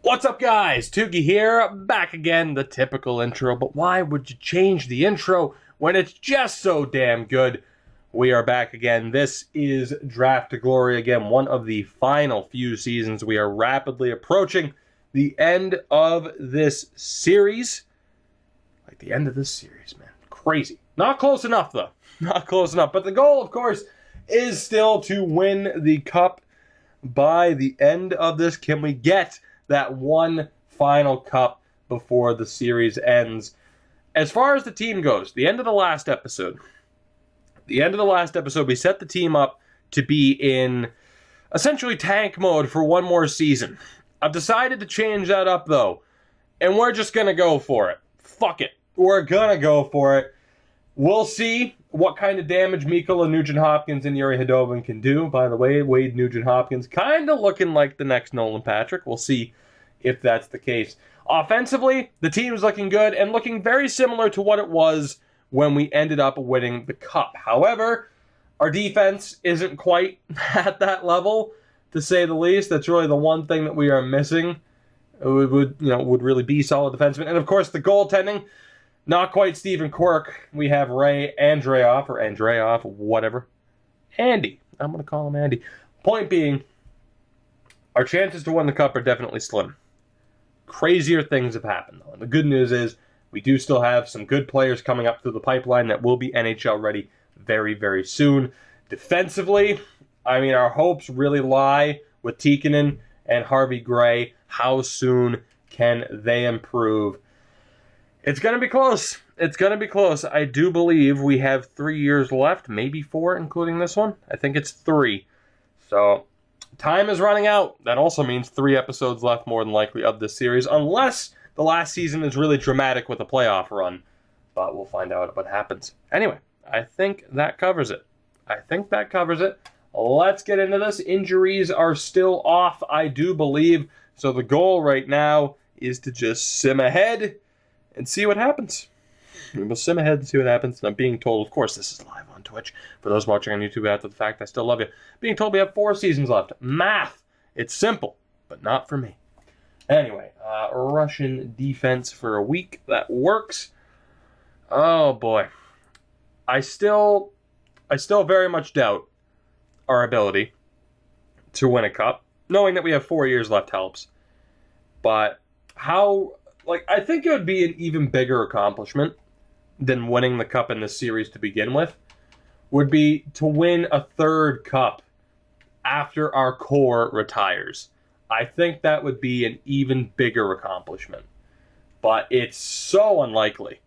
What's up, guys? Tuki here, back again, the typical intro, but why would you change the intro when it's just so damn good? We are back again. This is Draft to Glory again, one of the final few seasons. We are rapidly approaching the end of this series. Like the end of this series, man. Crazy. Not close enough, though. Not close enough. But the goal, of course, is still to win the cup by the end of this. Can we get that one final cup before the series ends? As far as the team goes, the end of the last episode, we set the team up to be in essentially tank mode for one more season. I've decided to change that up, though, and we're just going to go for it. Fuck it. We're going to go for it. We'll see what kind of damage Mikkola, Nugent-Hopkins, and Yuri Hedovin can do. By the way, Wade Nugent-Hopkins kind of looking like the next Nolan Patrick. We'll see if that's the case. Offensively, the team's looking good and looking very similar to what it was when we ended up winning the cup. However, our defense isn't quite at that level, to say the least. That's really the one thing that we are missing. It would really be solid defensemen. And of course, the goaltending, not quite Steven Quirk. We have Ray Andreoff, whatever. Andy. I'm going to call him Andy. Point being, our chances to win the cup are definitely slim. Crazier things have happened, though. And the good news is we do still have some good players coming up through the pipeline that will be NHL ready very, very soon. Defensively, our hopes really lie with Tikkanen and Harvey Gray. How soon can they improve? It's going to be close. It's going to be close. I do believe we have 3 years left, maybe 4, including this one. I think it's 3. So time is running out. That also means 3 episodes left, more than likely, of this series, unless the last season is really dramatic with a playoff run. But we'll find out what happens. Anyway, I think that covers it. Let's get into this. Injuries are still off, I do believe. So the goal right now is to just sim ahead and see what happens. We will sim ahead and see what happens. And I'm being told, of course, this is live on Twitch. For those watching on YouTube, after the fact, I still love you. Being told we have 4 seasons left. Math. It's simple, but not for me. Anyway, Russian defense for a week. That works. Oh, boy. I still very much doubt our ability to win a cup. Knowing that we have 4 years left helps. But I think it would be an even bigger accomplishment than winning the cup in this series to begin with, would be to win a 3rd cup after our core retires. I think that would be an even bigger accomplishment. But it's so unlikely.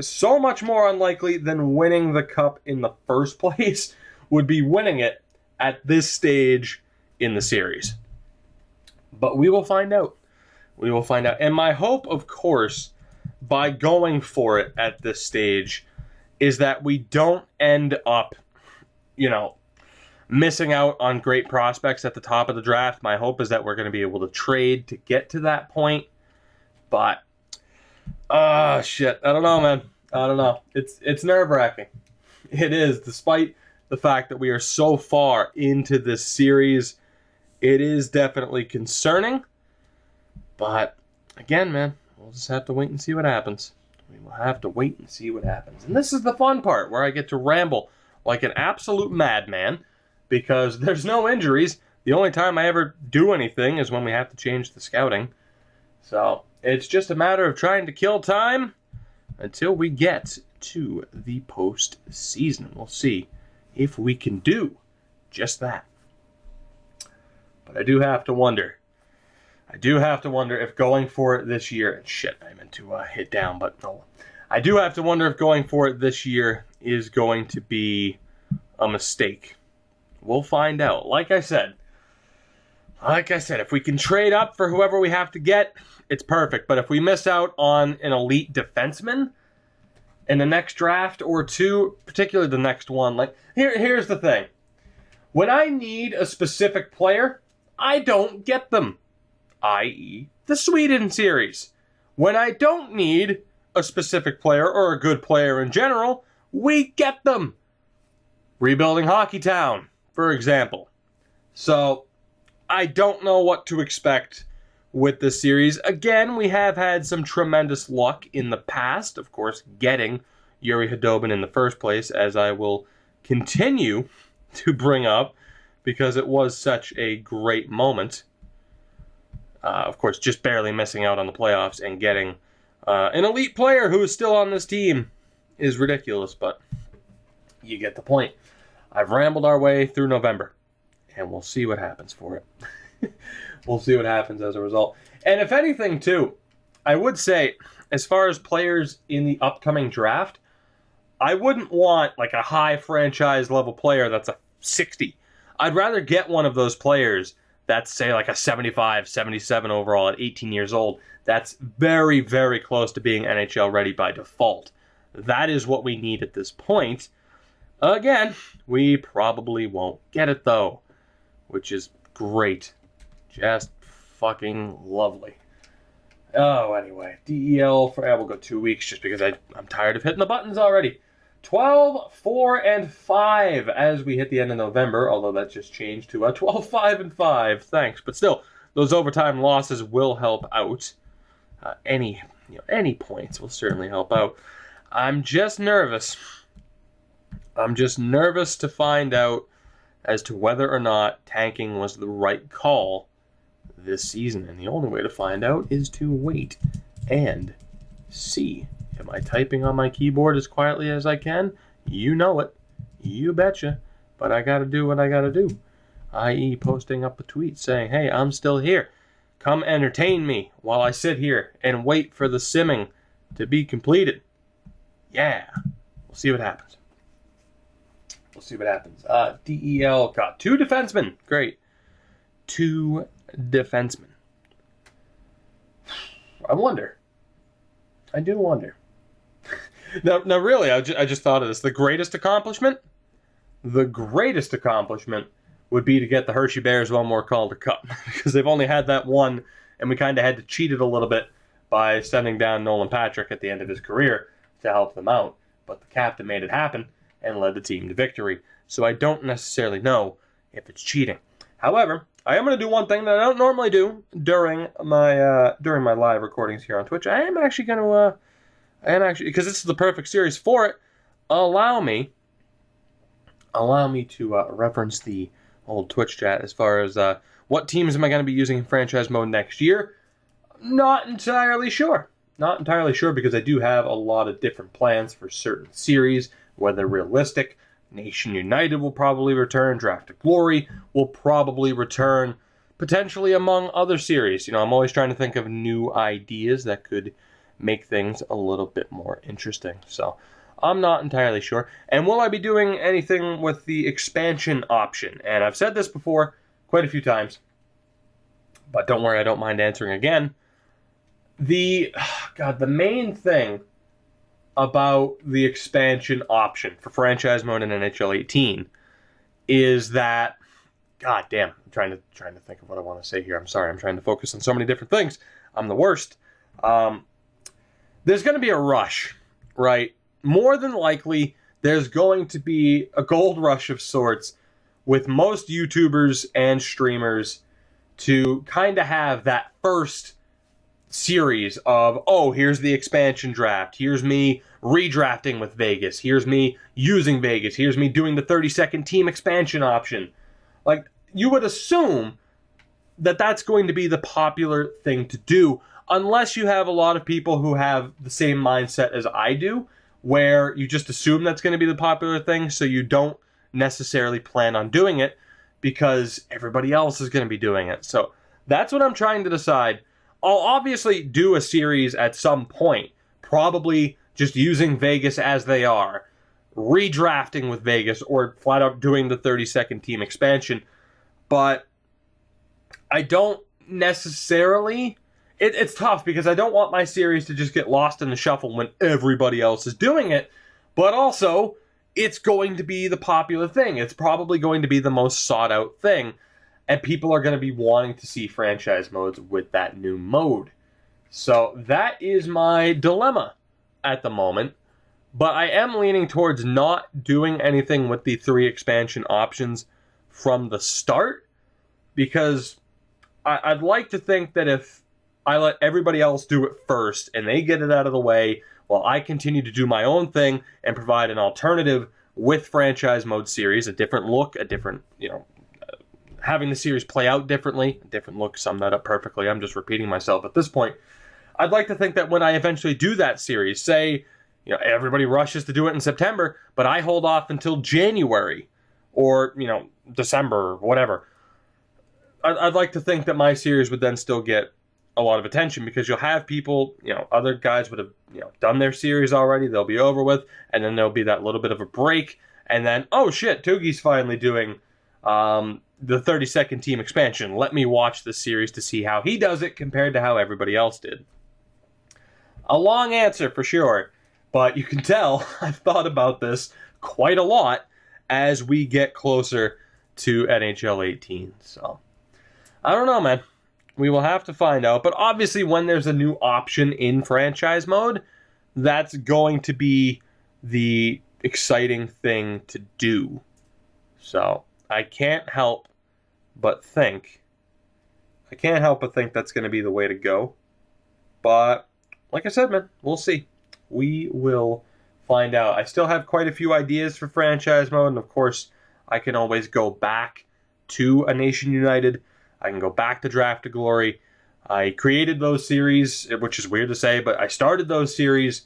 So much more unlikely than winning the cup in the first place would be winning it at this stage in the series. But we will find out. And my hope, of course, by going for it at this stage, is that we don't end up, missing out on great prospects at the top of the draft. My hope is that we're going to be able to trade to get to that point. But, shit. I don't know, man. I don't know. It's nerve-wracking. It is, despite the fact that we are so far into this series. It is definitely concerning. But, again, man, we'll just have to wait and see what happens. We will have to wait and see what happens. And this is the fun part, where I get to ramble like an absolute madman, because there's no injuries. The only time I ever do anything is when we have to change the scouting. So, it's just a matter of trying to kill time until we get to the postseason. We'll see if we can do just that. But I do have to wonder if going for it this year, and shit, I meant to hit down, but no. I do have to wonder if going for it this year is going to be a mistake. We'll find out. Like I said, if we can trade up for whoever we have to get, it's perfect. But if we miss out on an elite defenseman in the next draft or two, particularly the next one, here's the thing. When I need a specific player, I don't get them. I.e., the Sweden series. When I don't need a specific player or a good player in general, we get them. Rebuilding Hockey Town, for example. So, I don't know what to expect with this series. Again, we have had some tremendous luck in the past, of course, getting Yuri Khudobin in the first place, as I will continue to bring up because it was such a great moment. Of course, just barely missing out on the playoffs and getting an elite player who is still on this team is ridiculous, but you get the point. I've rambled our way through November, and we'll see what happens for it. We'll see what happens as a result. And if anything, too, I would say, as far as players in the upcoming draft, I wouldn't want like a high franchise level player that's a 60. I'd rather get one of those players that's, say, like a 75, 77 overall at 18 years old. That's very, very close to being NHL ready by default. That is what we need at this point. Again, we probably won't get it, though, which is great. Just fucking lovely. Oh, anyway, DEL for, we'll go 2 weeks just because I'm tired of hitting the buttons already. 12, 4, and 5 as we hit the end of November, although that just changed to 12, 5, and 5. Thanks, but still, those overtime losses will help out. Any points will certainly help out. I'm just nervous. I'm just nervous to find out as to whether or not tanking was the right call this season, and the only way to find out is to wait and see. Am I typing on my keyboard as quietly as I can? You know it. You betcha. But I gotta do what I gotta do. I.e. posting up a tweet saying, hey, I'm still here. Come entertain me while I sit here and wait for the simming to be completed. Yeah. We'll see what happens. We'll see what happens. DEL got 2 defensemen. Great. 2 defensemen. I wonder. I do wonder. Now, really, I just thought of this. The greatest accomplishment would be to get the Hershey Bears one more Calder Cup because they've only had that one, and we kind of had to cheat it a little bit by sending down Nolan Patrick at the end of his career to help them out. But the captain made it happen and led the team to victory. So I don't necessarily know if it's cheating. However, I am going to do one thing that I don't normally do during my live recordings here on Twitch. I am actually going to, because this is the perfect series for it, allow me to reference the old Twitch chat as far as what teams am I going to be using in franchise mode next year. Not entirely sure. Not entirely sure because I do have a lot of different plans for certain series, whether realistic. Nation United will probably return. Draft to Glory will probably return, potentially among other series. You know, I'm always trying to think of new ideas that could make things a little bit more interesting. So I'm not entirely sure. And will I be doing anything with the expansion option? And I've said this before quite a few times, but don't worry, I don't mind answering again. The main thing about the expansion option for franchise mode in NHL 18 is that, god damn, I'm trying to think of what I want to say here. I'm sorry, I'm trying to focus on so many different things. I'm the worst. There's going to be a rush, right? More than likely, there's going to be a gold rush of sorts with most YouTubers and streamers to kind of have that first series of, oh, here's the expansion draft. Here's me redrafting with Vegas. Here's me using Vegas. Here's me doing the 30-second team expansion option. Like, you would assume that that's going to be the popular thing to do, unless you have a lot of people who have the same mindset as I do, where you just assume that's going to be the popular thing, so you don't necessarily plan on doing it because everybody else is going to be doing it. So that's what I'm trying to decide. I'll obviously do a series at some point, probably just using Vegas as they are, redrafting with Vegas, or flat out doing the 30-second team expansion. But I don't necessarily... It's tough because I don't want my series to just get lost in the shuffle when everybody else is doing it. But also, it's going to be the popular thing. It's probably going to be the most sought-out thing. And people are going to be wanting to see franchise modes with that new mode. So that is my dilemma at the moment. But I am leaning towards not doing anything with the 3 expansion options from the start. Because I'd like to think that if I let everybody else do it first and they get it out of the way while I continue to do my own thing and provide an alternative with franchise mode series, a different look, a different, having the series play out differently, a different look, sum that up perfectly. I'm just repeating myself at this point. I'd like to think that when I eventually do that series, say, everybody rushes to do it in September, but I hold off until January or, December or whatever. I'd like to think that my series would then still get a lot of attention because you'll have people, other guys would have, done their series already. They'll be over with, and then there'll be that little bit of a break, and then, oh shit, Tugi's finally doing the 32nd team expansion. Let me watch this series to see how he does it compared to how everybody else did. A long answer for sure, but you can tell I've thought about this quite a lot as we get closer to NHL 18. So, I don't know, man. We will have to find out. But obviously, when there's a new option in franchise mode, that's going to be the exciting thing to do. So, I can't help but think that's going to be the way to go. But, like I said, man, we'll see. We will find out. I still have quite a few ideas for franchise mode, and of course, I can always go back to A Nation United. I can go back to Draft to Glory. I created those series, which is weird to say, but I started those series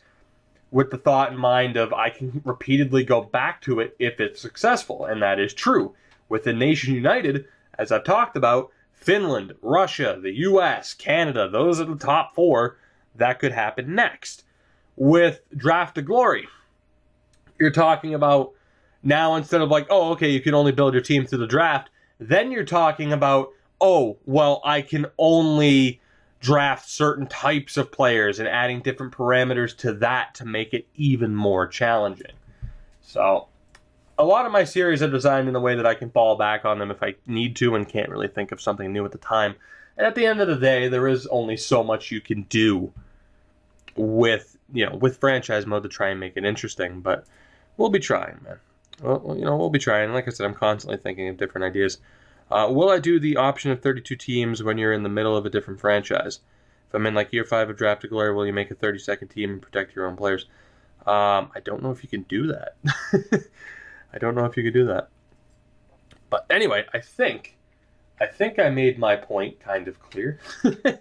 with the thought in mind of I can repeatedly go back to it if it's successful, and that is true. With A Nation United, as I've talked about, Finland, Russia, the US, Canada, those are the top 4 that could happen next. With Draft to Glory, you're talking about now instead of like, oh, okay, you can only build your team through the draft, then you're talking about, oh, well, I can only draft certain types of players and adding different parameters to that to make it even more challenging. So, a lot of my series are designed in a way that I can fall back on them if I need to and can't really think of something new at the time. And at the end of the day, there is only so much you can do with franchise mode to try and make it interesting. But we'll be trying, man. Well, we'll be trying. Like I said, I'm constantly thinking of different ideas. Will I do the option of 32 teams when you're in the middle of a different franchise? If I'm in like year 5 of Draft to Glory, will you make a 32nd team and protect your own players? I don't know if you can do that. I don't know if you could do that. But anyway, I think I made my point kind of clear.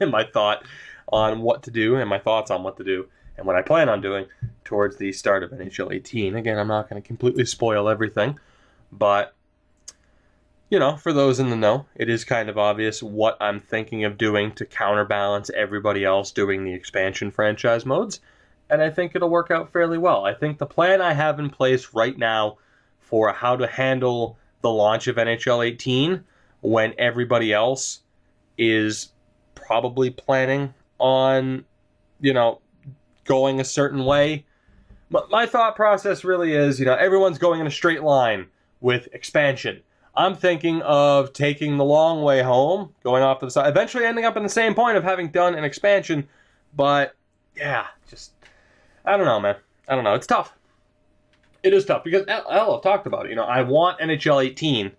And my thought on what to do and my thoughts on what to do and what I plan on doing towards the start of NHL 18. Again, I'm not going to completely spoil everything, but for those in the know, it is kind of obvious what I'm thinking of doing to counterbalance everybody else doing the expansion franchise modes, and I think it'll work out fairly well. I think the plan I have in place right now for how to handle the launch of NHL 18 when everybody else is probably planning on, going a certain way. But my thought process really is, everyone's going in a straight line with expansion. I'm thinking of taking the long way home, going off to the side, eventually ending up in the same point of having done an expansion. But, yeah, I don't know, man. I don't know. It's tough. It is tough because I've talked about it. I want NHL 18.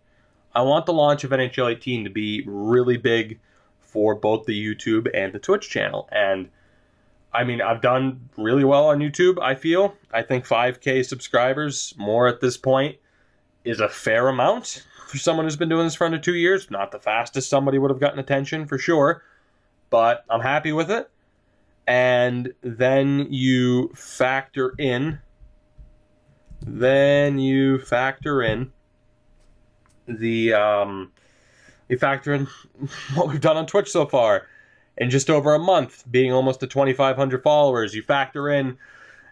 I want the launch of NHL 18 to be really big for both the YouTube and the Twitch channel. And, I've done really well on YouTube, I feel. I think 5K subscribers, more at this point, is a fair amount for someone who's been doing this for under 2 years. Not the fastest somebody would have gotten attention, for sure. But I'm happy with it. And then you factor in the you factor in what we've done on Twitch so far in just over a month, being almost to 2,500 followers. You factor in,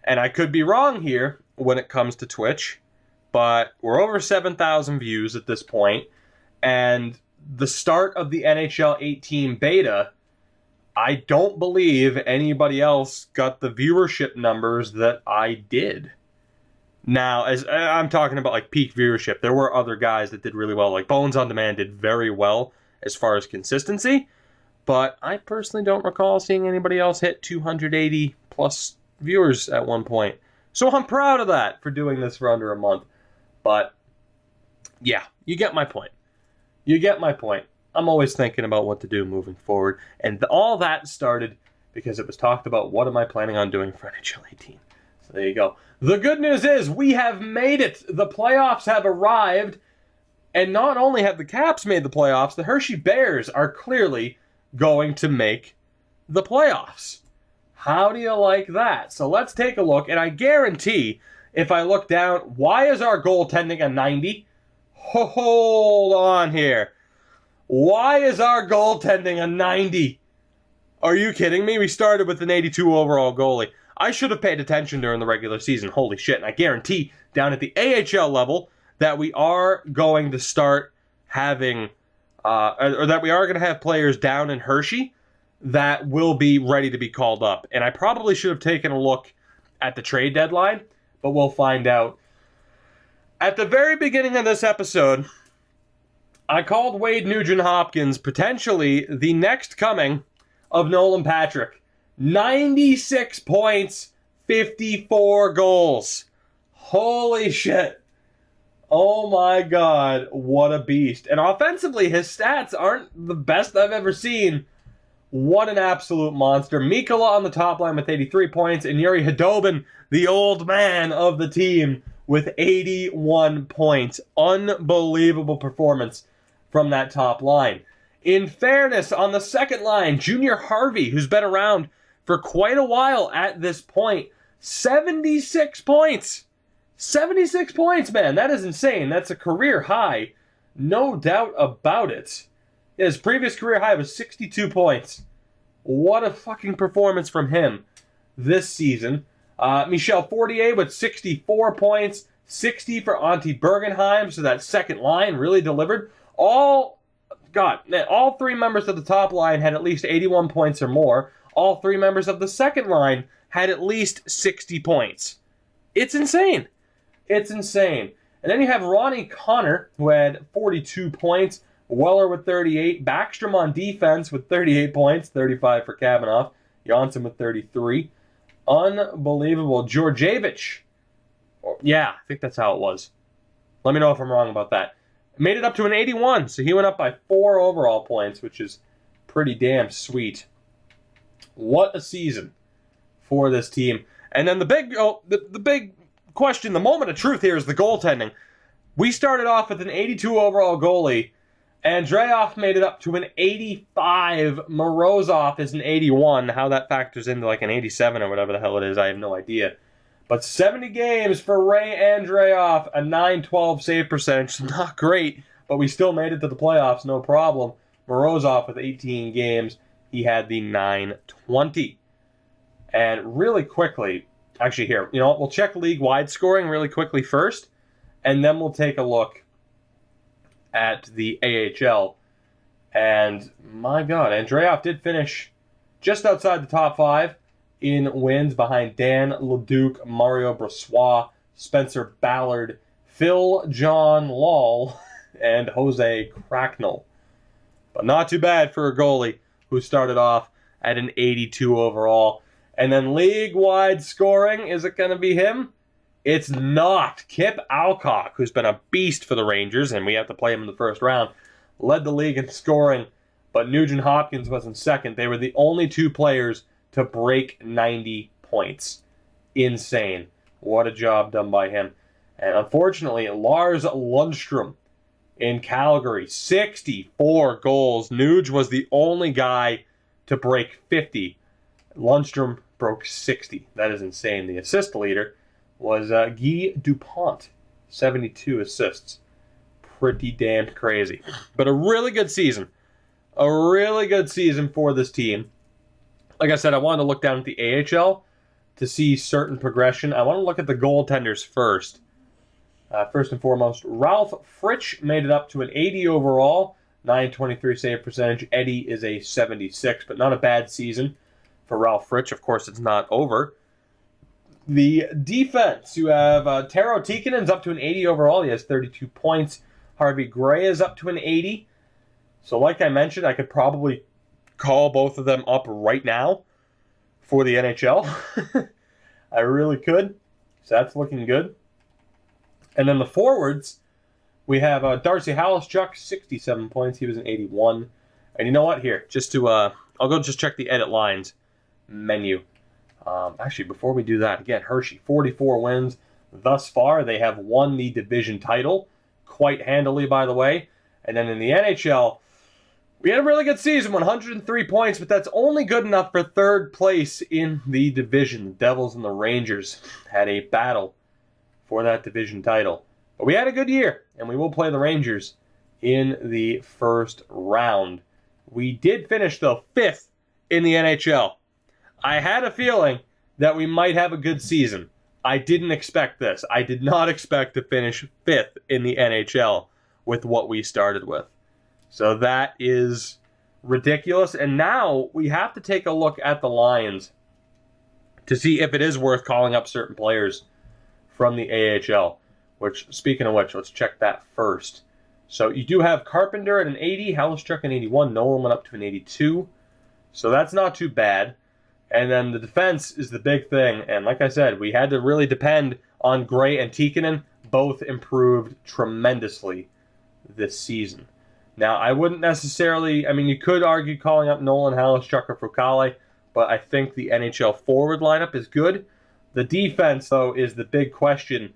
and I could be wrong here when it comes to Twitch, but we're over 7,000 views at this point, and the start of the NHL 18 beta, I don't believe anybody else got the viewership numbers that I did. Now, as I'm talking about like peak viewership, there were other guys that did really well. Like Bones on Demand did very well as far as consistency, but I personally don't recall seeing anybody else hit 280 plus viewers at one point. So I'm proud of that for doing this for under a month. But yeah, you get my point. I'm always thinking about what to do moving forward. And all that started because it was talked about, what am I planning on doing for NHL 18? So there you go. The good news is we have made it. The playoffs have arrived. And not only have the Caps made the playoffs, the Hershey Bears are clearly going to make the playoffs. How do you like that? So let's take a look. And I guarantee, if I look down, why is our goaltending a 90? Hold on here. Why is our goaltending a 90? Are you kidding me? We started with an 82 overall goalie. I should have paid attention during the regular season. Holy shit. And I guarantee down at the AHL level that we are going to start having, or that we are going to have players down in Hershey that will be ready to be called up. And I probably should have taken a look at the trade deadline, but we'll find out. At the very beginning of this episode, I called Wade Nugent-Hopkins potentially the next coming of Nolan Patrick. 96 points, 54 goals. Holy shit. Oh my god, what a beast. And offensively, his stats aren't the best I've ever seen. What an absolute monster. Mikkola on the top line with 83 points, and Yuri Hedobin, the old man of the team, with 81 points. Unbelievable performance from that top line. In fairness, on the second line, Junior Harvey, who's been around for quite a while at this point, 76 points. 76 points, man. That is insane. That's a career high. No doubt about it. His previous career high was 62 points. What a fucking performance from him this season. Michel Fortier with 64 points. 60 for Antti Bergenheim, so that second line really delivered. All three members of the top line had at least 81 points or more. All three members of the second line had at least 60 points. It's insane. It's insane. And then you have Ronnie Connor, who had 42 points. Weller with 38. Backstrom on defense with 38 points. 35 for Kavanaugh. Janssen with 33. Unbelievable. Georgievich. Yeah, I think that's how it was. Let me know if I'm wrong about that. Made it up to an 81, so he went up by 4 overall points, which is pretty damn sweet. What a season for this team. And then the big question, the moment of truth here is the goaltending. We started off with an 82 overall goalie. Andreoff made it up to an 85. Morozov is an 81. How that factors into like an 87 or whatever the hell it is, I have no idea. But 70 games for Ray Andreoff, a .912 save percentage. Not great, but we still made it to the playoffs, no problem. Morozov with 18 games, he had the .920. And really quickly, actually here, we'll check league-wide scoring really quickly first, and then we'll take a look at the AHL. And my God, Andreoff did finish just outside the top 5 in wins behind Dan Leduc, Mario Brossois, Spencer Ballard, Phil John Lall, and Jose Cracknell. But not too bad for a goalie who started off at an 82 overall. And then league-wide scoring, is it going to be him? It's not. Kip Alcock, who's been a beast for the Rangers, and we have to play him in the first round, led the league in scoring, but Nugent-Hopkins was in second. They were the only two players to break 90 points. Insane. What a job done by him. And unfortunately, Lars Lundstrom in Calgary, 64 goals. Nuge was the only guy to break 50. Lundstrom broke 60. That is insane. The assist leader was Guy Dupont, 72 assists. Pretty damn crazy. But a really good season. A really good season for this team. Like I said, I wanted to look down at the AHL to see certain progression. I want to look at the goaltenders first. First and foremost, Ralph Fritsch made it up to an 80 overall, .923 save percentage. Eddie is a 76, but not a bad season for Ralph Fritsch. Of course, it's not over. The defense, you have Taro Tikkanen's up to an 80 overall. He has 32 points. Harvey Gray is up to an 80. So like I mentioned, I could probably call both of them up right now for the NHL. I really could. So that's looking good. And then the forwards, We have Darcy Haluschuk, 67 points. He was an 81. And you know what? Here, just to, I'll go just check the edit lines menu. Actually, before we do that, again, Hershey, 44 wins. Thus far, they have won the division title quite handily, by the way. And then in the NHL, we had a really good season, 103 points, but that's only good enough for third place in the division. The Devils and the Rangers had a battle for that division title. But we had a good year, and we will play the Rangers in the first round. We did finish, though, 5th in the NHL. I had a feeling that we might have a good season. I didn't expect this. I did not expect to finish 5th in the NHL with what we started with. So that is ridiculous. And now we have to take a look at the Lions to see if it is worth calling up certain players from the AHL. Which, speaking of which, let's check that first. So you do have Carpenter at an 80, Haluschuk an 81, Nolan went up to an 82. So that's not too bad. And then the defense is the big thing. And like I said, we had to really depend on Gray and Tikkanen. Both improved tremendously this season. Now, I wouldn't necessarily... I mean, you could argue calling up Nolan, Haluschuk, or Fucale, but I think the NHL forward lineup is good. The defense, though, is the big question.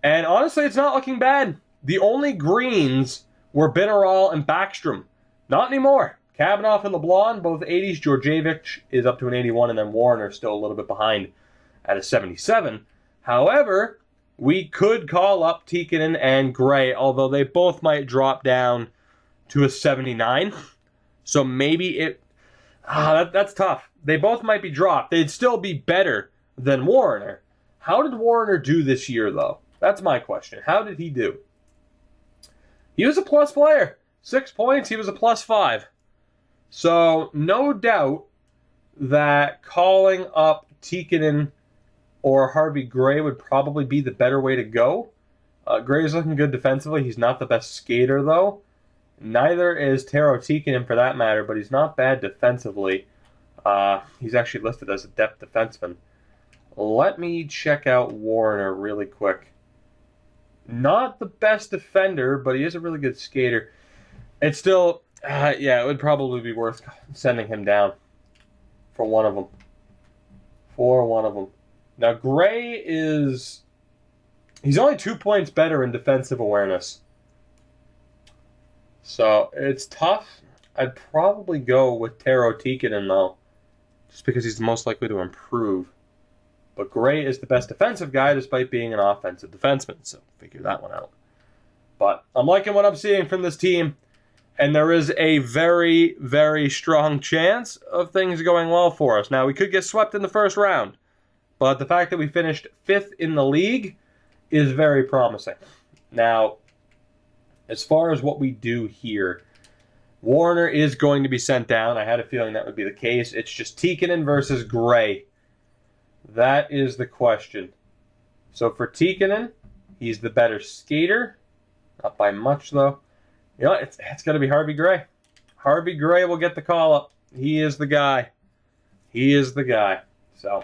And honestly, it's not looking bad. The only greens were Binneral and Backstrom. Not anymore. Kavanaugh and LeBlanc, both 80s. Georgievich is up to an 81, and then Warner still a little bit behind at a 77. However, we could call up Tikkanen and Gray, although they both might drop down to a 79. So maybe it... that's tough. They both might be dropped. They'd still be better than Warner. How did Warner do this year, though? That's my question. How did he do? He was a plus player. 6 points, he was a plus 5. So, no doubt that calling up Tikkanen or Harvey Gray would probably be the better way to go. Gray's looking good defensively. He's not the best skater, though. Neither is Taro Tikkanen, for that matter, but he's not bad defensively. He's actually listed as a depth defenseman. Let me check out Warner really quick. Not the best defender, but he is a really good skater. It's still... yeah, it would probably be worth sending him down for one of them. Now, Gray is... He's only 2 points better in defensive awareness. So, it's tough. I'd probably go with Taro Tikkanen, though. Just because he's the most likely to improve. But Gray is the best defensive guy despite being an offensive defenseman. So, figure that one out. But I'm liking what I'm seeing from this team. And there is a very, very strong chance of things going well for us. Now, we could get swept in the first round. But the fact that we finished 5th in the league is very promising. Now, as far as what we do here, Warner is going to be sent down. I had a feeling that would be the case. It's just Tikkanen versus Gray. That is the question. So for Tikkanen, he's the better skater. Not by much, though. You know, it's going to be Harvey Gray. Harvey Gray will get the call up. He is the guy. He is the guy. So,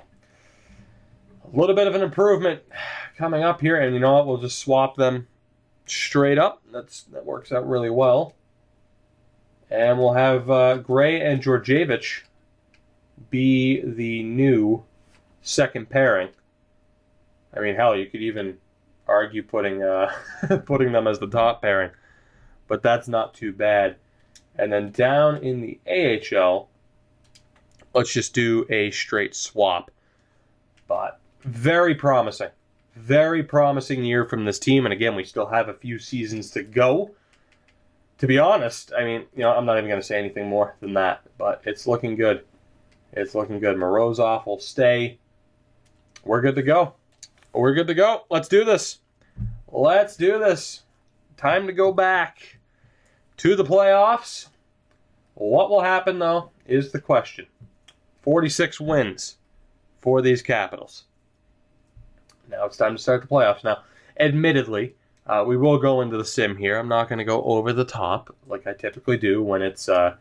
a little bit of an improvement coming up here. And you know what? We'll just swap them straight up. That works out really well. And we'll have Gray and Georgievich be the new second pairing. I mean, hell, you could even argue putting putting them as the top pairing. But that's not too bad. And then down in the AHL, let's just do a straight swap. But very promising. Very promising year from this team. And again, we still have a few seasons to go. To be honest, I mean, you know, I'm not even going to say anything more than that. But it's looking good. It's looking good. Morozov will stay. We're good to go. We're good to go. Let's do this. Let's do this. Time to go back to the playoffs. What will happen, though, is the question. 46 wins for these Capitals. Now it's time to start the playoffs. Now, admittedly, we will go into the sim here. I'm not going to go over the top like I typically do when it's, oh,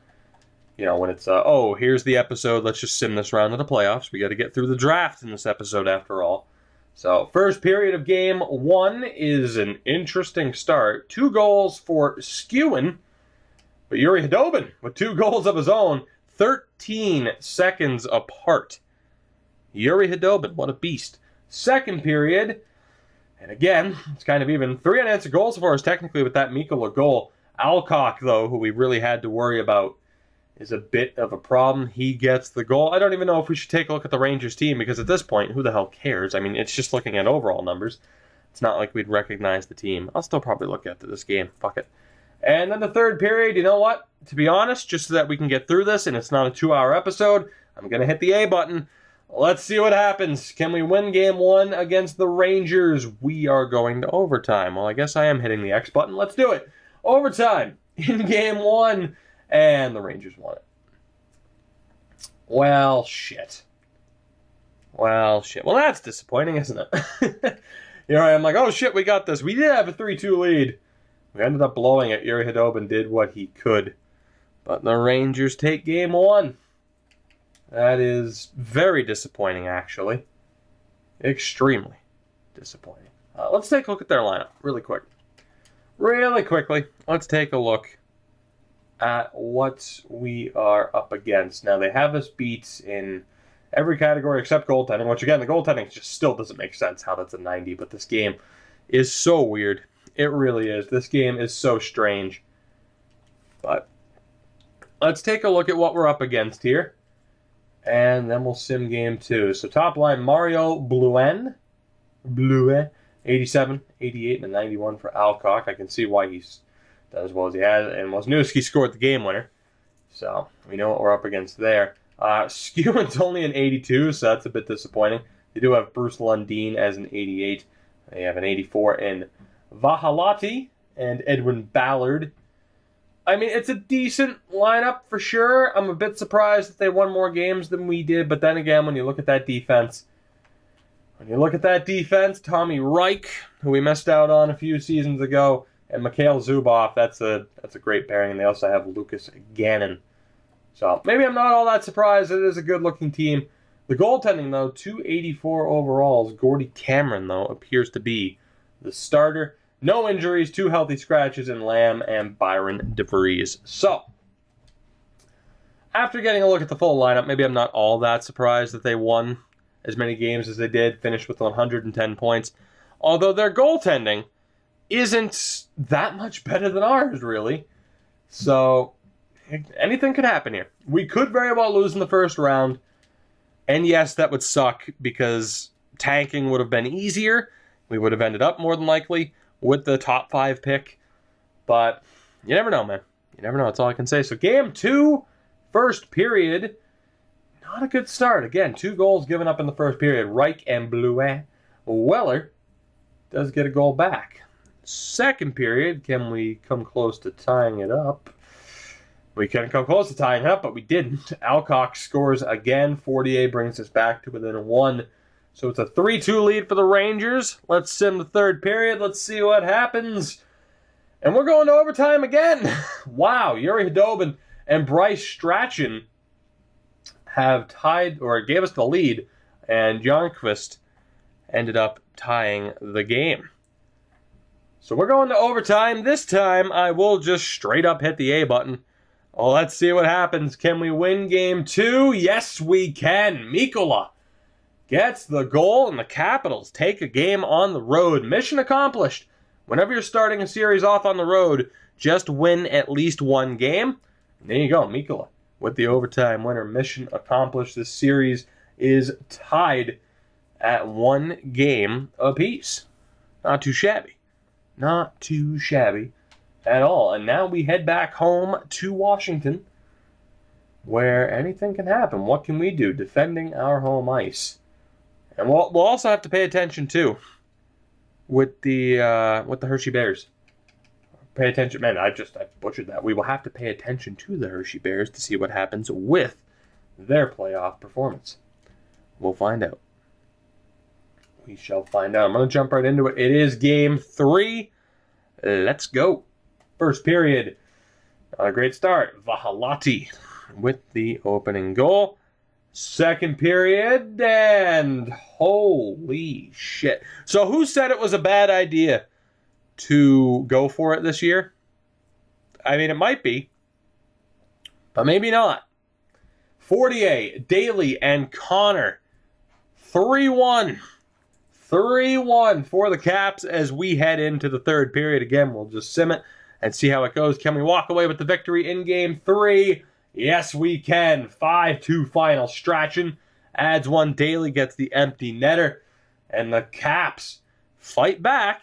here's the episode. Let's just sim this round of the playoffs. We got to get through the draft in this episode, after all. So, first period of game 1 is an interesting start. 2 goals for Skewin, but Yuri Hudobin with 2 goals of his own, 13 seconds apart. Yuri Hudobin, what a beast. Second period, and again, it's kind of even. 3 unanswered goals for us technically with that Mikkola goal. Alcock, though, who we really had to worry about, is a bit of a problem. He gets the goal. I don't even know if we should take a look at the Rangers team, because at this point, who the hell cares? I mean, it's just looking at overall numbers. It's not like we'd recognize the team. I'll still probably look after this game. Fuck it. And then the third period, you know what? To be honest, just so that we can get through this and it's not a 2-hour episode, I'm going to hit the A button. Let's see what happens. Can we win game 1 against the Rangers? We are going to overtime. Well, I guess I am hitting the X button. Let's do it. Overtime in game 1. And the Rangers won it. Well, shit. Well, that's disappointing, isn't it? Here I am like, oh shit, we got this. We did have a 3-2 lead. We ended up blowing it. Yuri Hudobin did what he could. But the Rangers take game 1. That is very disappointing, actually. Extremely disappointing. Let's take a look at their lineup really quick. Really quickly, let's take a look at what we are up against. Now, they have us beat in every category except goaltending, which, again, the goaltending just still doesn't make sense how that's a 90, but this game is so weird. It really is. This game is so strange. But let's take a look at what we're up against here, and then we'll sim game 2. So top line, Mario Bluen, 87, 88, and a 91 for Alcock. I can see why he's done as well as he has, and Wozniewski scored the game winner. So we know what we're up against there. Skewin's only an 82, so that's a bit disappointing. They do have Bruce Lundin as an 88. They have an 84 in Vahalati and Edwin Ballard. I mean, it's a decent lineup for sure. I'm a bit surprised that they won more games than we did, but then again, when you look at that defense, Tommy Reich, who we missed out on a few seasons ago, and Mikhail Zubov, that's a great pairing. And they also have Lucas Gannon. So maybe I'm not all that surprised. It is a good-looking team. The goaltending, though, 284 overalls. Gordy Cameron, though, appears to be the starter. No injuries, 2 healthy scratches in Lamb and Byron DeVries. So, after getting a look at the full lineup, maybe I'm not all that surprised that they won as many games as they did, finished with 110 points. Although their goaltending isn't that much better than ours, really. So, anything could happen here. We could very well lose in the first round. And yes, that would suck because tanking would have been easier. We would have ended up more than likely with the top 5 pick. But you never know, man. You never know. That's all I can say. So game 2, first period. Not a good start. Again, 2 goals given up in the first period. Reich and Bleuet. Weller does get a goal back. Second period, can we come close to tying it up? We can come close to tying it up, but we didn't. Alcock scores again. 48 brings us back to within 1. So it's a 3-2 lead for the Rangers. Let's sim the third period. Let's see what happens. And we're going to overtime again. Wow, Yuri Hudobin and Bryce Strachan have tied, or gave us the lead, and Jarnqvist ended up tying the game. So we're going to overtime. This time, I will just straight up hit the A button. Well, let's see what happens. Can we win game 2? Yes, we can. Mikkola gets the goal, and the Capitals take a game on the road. Mission accomplished. Whenever you're starting a series off on the road, just win at least 1 game. And there you go, Mikkola with the overtime winner. Mission accomplished. This series is tied at 1 game apiece. Not too shabby. Not too shabby at all. And now we head back home to Washington, where anything can happen. What can we do? Defending our home ice. And we'll also have to pay attention, too, with the Hershey Bears. Pay attention. Man, I butchered that. We will have to pay attention to the Hershey Bears to see what happens with their playoff performance. We'll find out. We shall find out. I'm going to jump right into it. It is game 3. Let's go. First period. Not a great start. Vahalati with the opening goal. Second period, and holy shit. So who said it was a bad idea to go for it this year? I mean, it might be, but maybe not. Fortier, Daly, and Connor. 3-1. 3-1 for the Caps as we head into the third period. Again, we'll just sim it and see how it goes. Can we walk away with the victory in Game 3? Yes, we can. 5-2 final. Strachan adds one. Daly gets the empty netter. And the Caps fight back.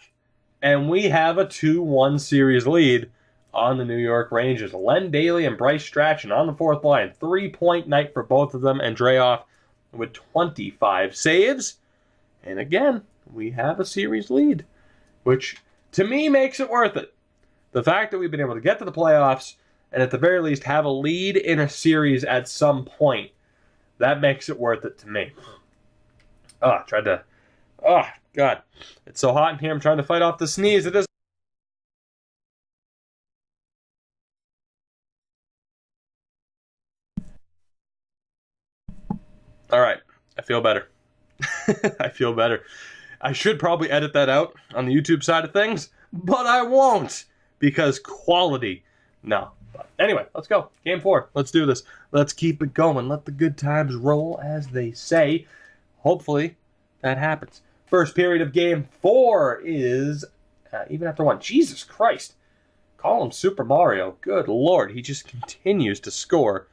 And we have a 2-1 series lead on the New York Rangers. Len Daly and Bryce Strachan on the fourth line. 3-point night for both of them. Andreoff with 25 saves. And again, we have a series lead, which to me makes it worth it. The fact that we've been able to get to the playoffs and at the very least have a lead in a series at some point, that makes it worth it to me. Oh, God. It's so hot in here. I'm trying to fight off the sneeze. It is. All right. I feel better. I feel better. I should probably edit that out on the YouTube side of things, but I won't because quality. No. But anyway, let's go. Game 4. Let's do this. Let's keep it going. Let the good times roll, as they say. Hopefully, that happens. First period of Game 4 is even after 1. Jesus Christ. Call him Super Mario. Good Lord. He just continues to score.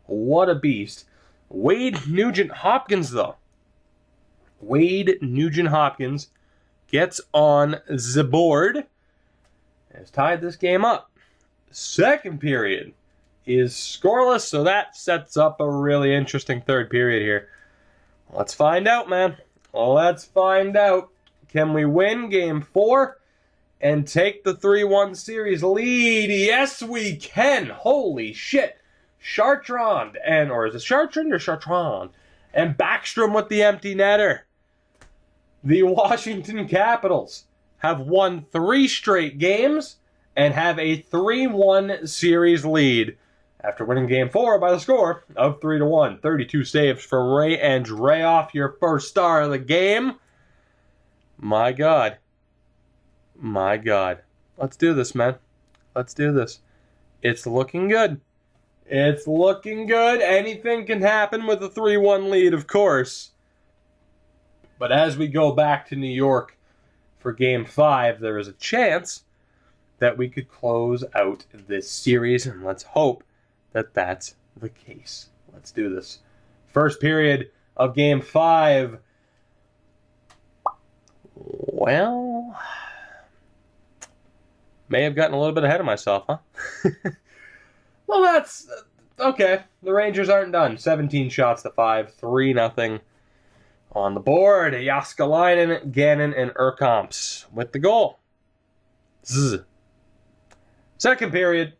What a beast. Wade Nugent-Hopkins, though. Wade Nugent-Hopkins gets on the board and has tied this game up. Second period is scoreless, so that sets up a really interesting third period here. Let's find out, man. Let's find out. Can we win Game 4 and take the 3-1 series lead? Yes, we can. Holy shit. Chartrand, or is it Chartrand or Chartrand? And Backstrom with the empty netter. The Washington Capitals have won 3 straight games and have a 3-1 series lead after winning Game 4 by the score of 3-1. 32 saves for Ray Andreoff, your first star of the game. My God. My God. Let's do this, man. Let's do this. It's looking good. It's looking good. Anything can happen with a 3-1 lead, of course. But as we go back to New York for Game 5, there is a chance that we could close out this series, and let's hope that that's the case. Let's do this. First period of Game 5. Well, may have gotten a little bit ahead of myself, huh? Well, that's okay. The Rangers aren't done. 17 shots to 5, 3-0 on the board. Jaskalainen, Gannon, and Urkamps with the goal. Zzz. Second period.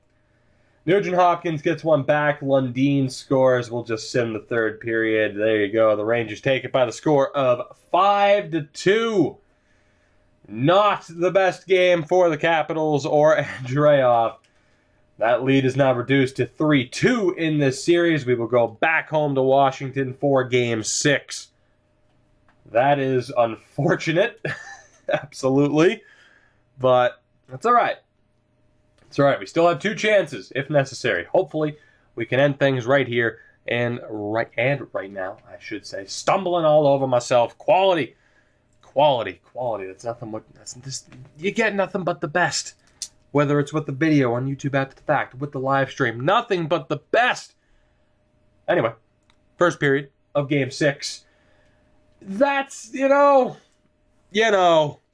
Nugent-Hopkins gets one back. Lundin scores. We'll just sim the third period. There you go. The Rangers take it by the score of 5-2. Not the best game for the Capitals or Andreoff. That lead is now reduced to 3-2 in this series. We will go back home to Washington for Game 6. That is unfortunate. Absolutely. But that's all right. It's all right. We still have 2 chances, if necessary. Hopefully, we can end things right here and right now, I should say. Stumbling all over myself. Quality. That's nothing but... you get nothing but the best. Whether it's with the video on YouTube after the fact, with the live stream. Nothing but the best. Anyway, first period of Game 6. That's,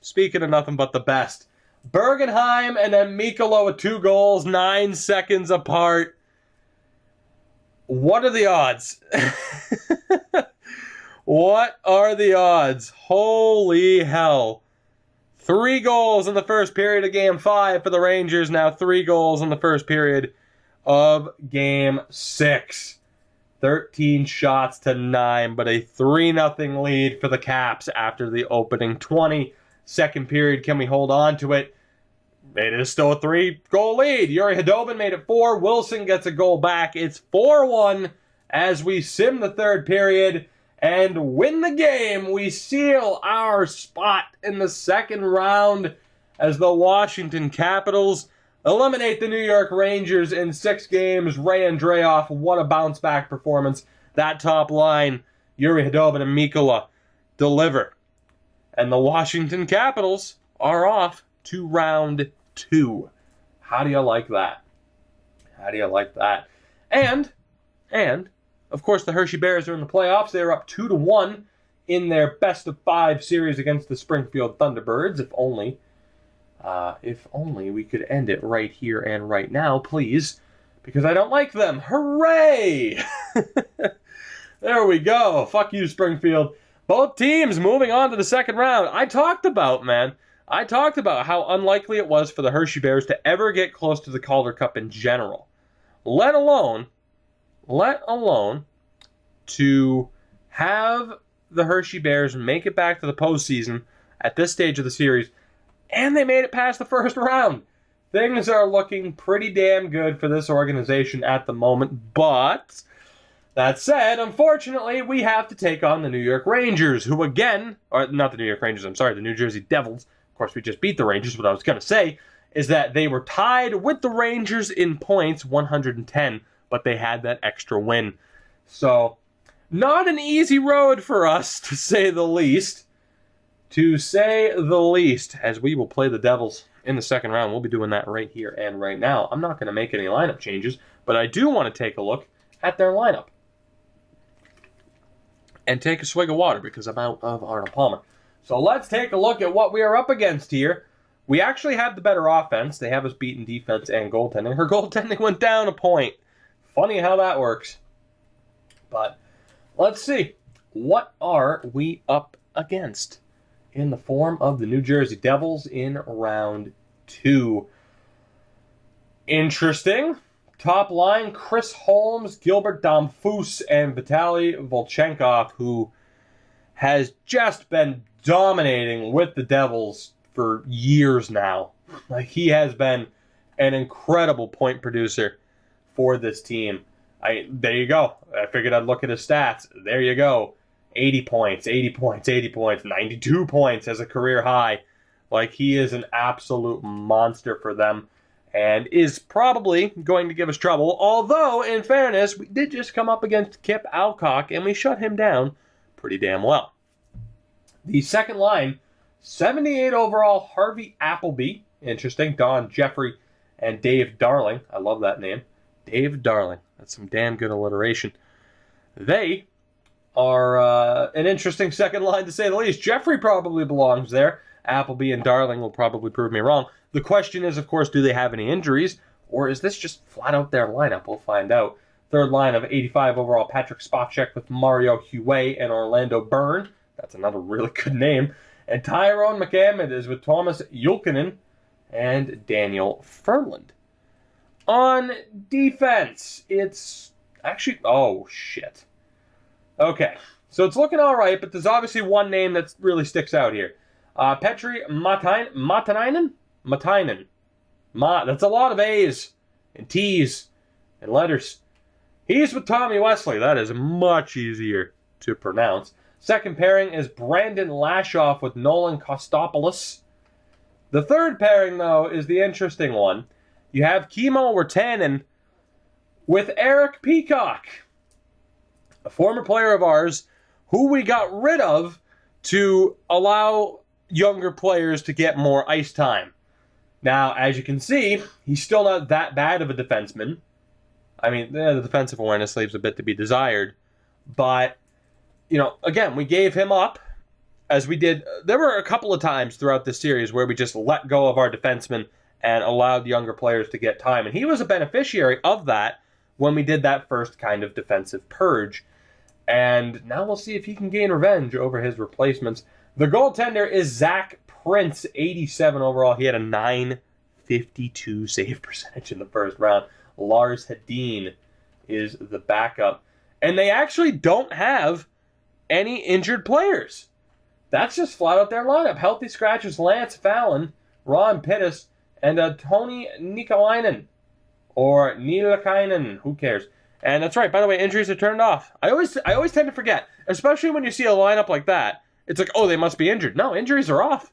speaking of nothing but the best. Bergenheim and then Mikalo with 2 goals, 9 seconds apart. What are the odds? What are the odds? Holy hell. 3 goals in the first period of Game 5 for the Rangers. Now 3 goals in the first period of Game 6. 13 shots to 9, but a 3-0 lead for the Caps after the opening 20. Second period, can we hold on to it? It is still a 3-goal lead. Yuri Hedobin made it 4. Wilson gets a goal back. It's 4-1 as we sim the third period and win the game. We seal our spot in the second round as the Washington Capitals eliminate the New York Rangers in 6 games. Ray Andreoff, what a bounce-back performance. That top line, Yuri Khudobin and Mikkola, deliver. And the Washington Capitals are off to round 2. How do you like that? How do you like that? And, of course, the Hershey Bears are in the playoffs. They are up 2-1 in their best-of-5 series against the Springfield Thunderbirds. If only we could end it right here and right now, please, because I don't like them. Hooray! There we go. Fuck you, Springfield. Both teams moving on to the second round. I talked about how unlikely it was for the Hershey Bears to ever get close to the Calder Cup in general. Let alone to have the Hershey Bears make it back to the postseason at this stage of the series, and they made it past the first round. Things are looking pretty damn good for this organization at the moment, but that said, unfortunately, we have to take on the New York Rangers, who again, or not the New York Rangers, I'm sorry, the New Jersey Devils. Of course, we just beat the Rangers. What I was going to say is that they were tied with the Rangers in points, 110, but they had that extra win. So, not an easy road for us, to say the least. As we will play the Devils in the second round. We'll be doing that right here and right now. I'm not going to make any lineup changes, but I do want to take a look at their lineup. And take a swig of water because I'm out of Arnold Palmer. So let's take a look at what we are up against here. We actually have the better offense. They have us beaten defense and goaltending. Her goaltending went down a point. Funny how that works. But let's see. What are we up against in the form of the New Jersey Devils in round 2? Interesting. Top line, Chris Holmes, Gilbert Domfus, and Vitaly Volchenkov, who has just been dominating with the Devils for years now. Like, he has been an incredible point producer for this team. There you go. I figured I'd look at his stats. There you go. 80 points, 92 points as a career high. Like, he is an absolute monster for them and is probably going to give us trouble. Although, in fairness, we did just come up against Kip Alcock, and we shut him down pretty damn well. The second line, 78 overall, Harvey Appleby. Interesting. Don Jeffrey and Dave Darling. I love that name. Dave Darling. That's some damn good alliteration. They are an interesting second line, to say the least. Jeffrey probably belongs there. Appleby and Darling will probably prove me wrong. The question is, of course, do they have any injuries? Or is this just flat out their lineup? We'll find out. Third line of 85 overall, Patrick Spacek with Mario Huet and Orlando Byrne. That's another really good name. And Tyrone McAmmond is with Thomas Julkinen and Daniel Ferland. On defense, it's actually... Oh, shit. Okay, so it's looking all right, but there's obviously one name that really sticks out here. Petri Matanainen? That's a lot of A's and T's and letters. He's with Tommy Wesley. That is much easier to pronounce. Second pairing is Brandon Lashoff with Nolan Kostopoulos. The third pairing, though, is the interesting one. You have Kimmo Wirtanen with Eric Peacock, a former player of ours who we got rid of to allow younger players to get more ice time. Now, as you can see, he's still not that bad of a defenseman. I mean, the defensive awareness leaves a bit to be desired. But, again, we gave him up, as we did. There were a couple of times throughout this series where we just let go of our defensemen and allowed younger players to get time. And he was a beneficiary of that when we did that first kind of defensive purge. And now we'll see if he can gain revenge over his replacements. The goaltender is Zach Prince, 87 overall. He had a .952 save percentage in the first round. Lars Hedin is the backup. And they actually don't have any injured players. That's just flat out their lineup. Healthy scratchers, Lance Fallon, Ron Pittis, and Toni Nikolainen. Or Niilakainen, who cares? And that's right. By the way, injuries are turned off. I always tend to forget, especially when you see a lineup like that. It's like, oh, they must be injured. No, injuries are off.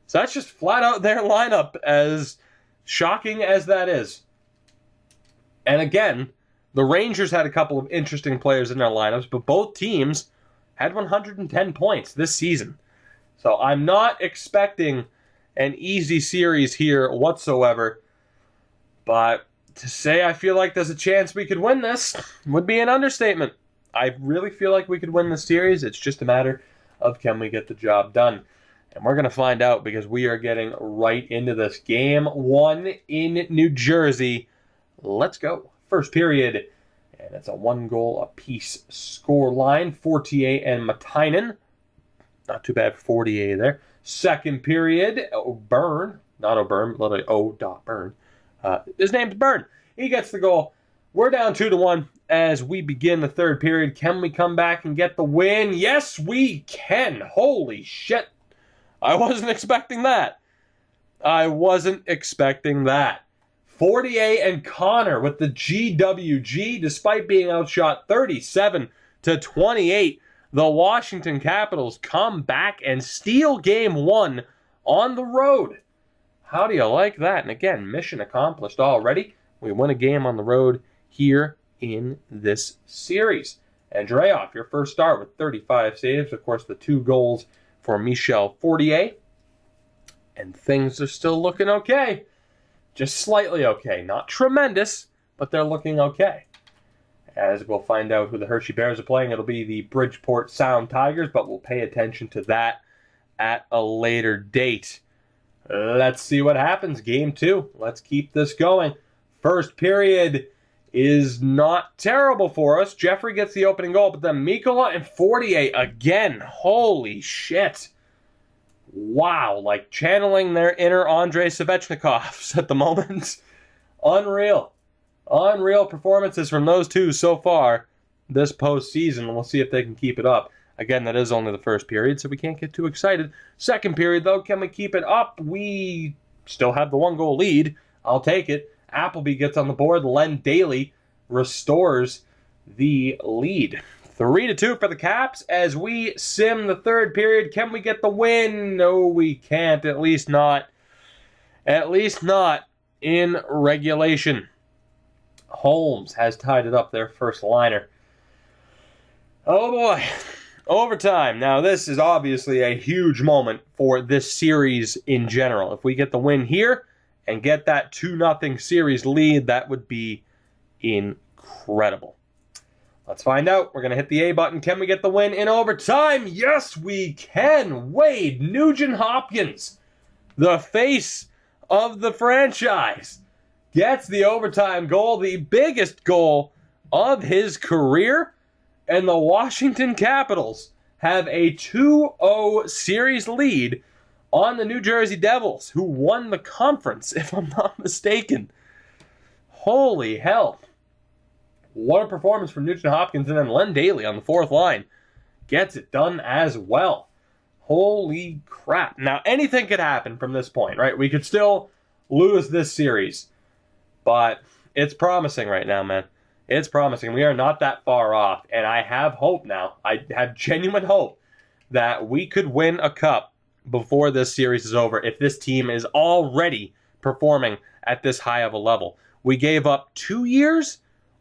So that's just flat out their lineup, as shocking as that is. And again, the Rangers had a couple of interesting players in their lineups, but both teams had 110 points this season. So I'm not expecting an easy series here whatsoever. But to say I feel like there's a chance we could win this would be an understatement. I really feel like we could win this series. It's just a matter of can we get the job done. And we're going to find out because we are getting right into this. Game 1 in New Jersey. Let's go. First period. And it's a 1-goal apiece score line. Fortier and Matainen. Not too bad for Fortier there. Second period. O'Byrne. Not O'Byrne. Literally O.Byrne. His name's Byrne. He gets the goal. We're down 2-1 as we begin the third period. Can we come back and get the win? Yes, we can. Holy shit. I wasn't expecting that. Fortier and Connor with the GWG, despite being outshot 37-28. The Washington Capitals come back and steal game 1 on the road. How do you like that? And again, mission accomplished already. We win a game on the road here in this series. Andreoff, your first start with 35 saves. Of course, the 2 goals for Michel Fortier. And things are still looking okay. Just slightly okay. Not tremendous, but they're looking okay. As we'll find out who the Hershey Bears are playing, it'll be the Bridgeport Sound Tigers, but we'll pay attention to that at a later date. Let's see what happens. Game 2. Let's keep this going. First period is not terrible for us. Jeffrey gets the opening goal, but then Mikkola and Fortier again. Holy shit. Wow, like channeling their inner Andrei Svechnikovs at the moment. Unreal. Unreal performances from those two so far this postseason. We'll see if they can keep it up. Again, that is only the first period, so we can't get too excited. Second period, though, can we keep it up? We still have the 1-goal lead. I'll take it. Appleby gets on the board. Len Daly restores the lead. 3-2 for the Caps as we sim the third period. Can we get the win? No, we can't. At least not. At least not in regulation. Holmes has tied it up, their first liner. Oh boy. Overtime. Now this is obviously a huge moment for this series in general. If we get the win here and get that 2-0 series lead, that would be incredible. Let's find out. We're going to hit the A button. Can we get the win in overtime? Yes, we can. Wade Nugent-Hopkins, the face of the franchise, gets the overtime goal, the biggest goal of his career. And the Washington Capitals have a 2-0 series lead on the New Jersey Devils, who won the conference, if I'm not mistaken. Holy hell. What a performance from Nugent-Hopkins, and then Len Daly on the fourth line gets it done as well. Holy crap. Now, anything could happen from this point, right? We could still lose this series, but it's promising right now, man. It's promising. We are not that far off, and I have hope now. I have genuine hope that we could win a cup before this series is over if this team is already performing at this high of a level. We gave up 2 years,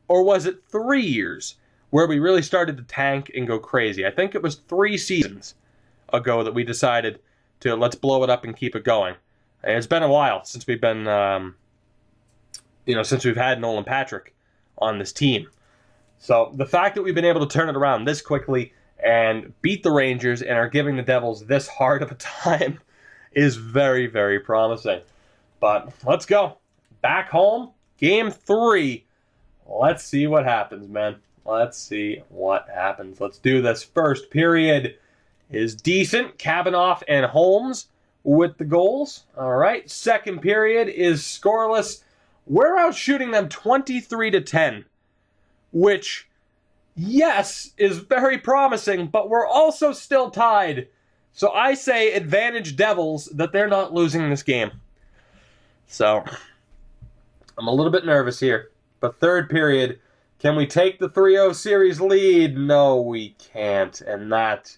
or was it 3 years, where we really started to tank and go crazy. I think it was 3 seasons ago that we decided to let's blow it up and keep it going. And it's been a while since we've been, since we've had Nolan Patrick on this team. So the fact that we've been able to turn it around this quickly and beat the Rangers and are giving the Devils this hard of a time is very, very promising. But let's go. Back home, Game 3. Let's see what happens, man. Let's see what happens. Let's do this. First period is decent. Kavanaugh and Holmes with the goals. All right. Second period is scoreless. We're out shooting them 23-10, which, yes, is very promising, but we're also still tied. So I say advantage Devils that they're not losing this game. So I'm a little bit nervous here. But third period, Can we take the 3-0 series lead? No, we can't. And that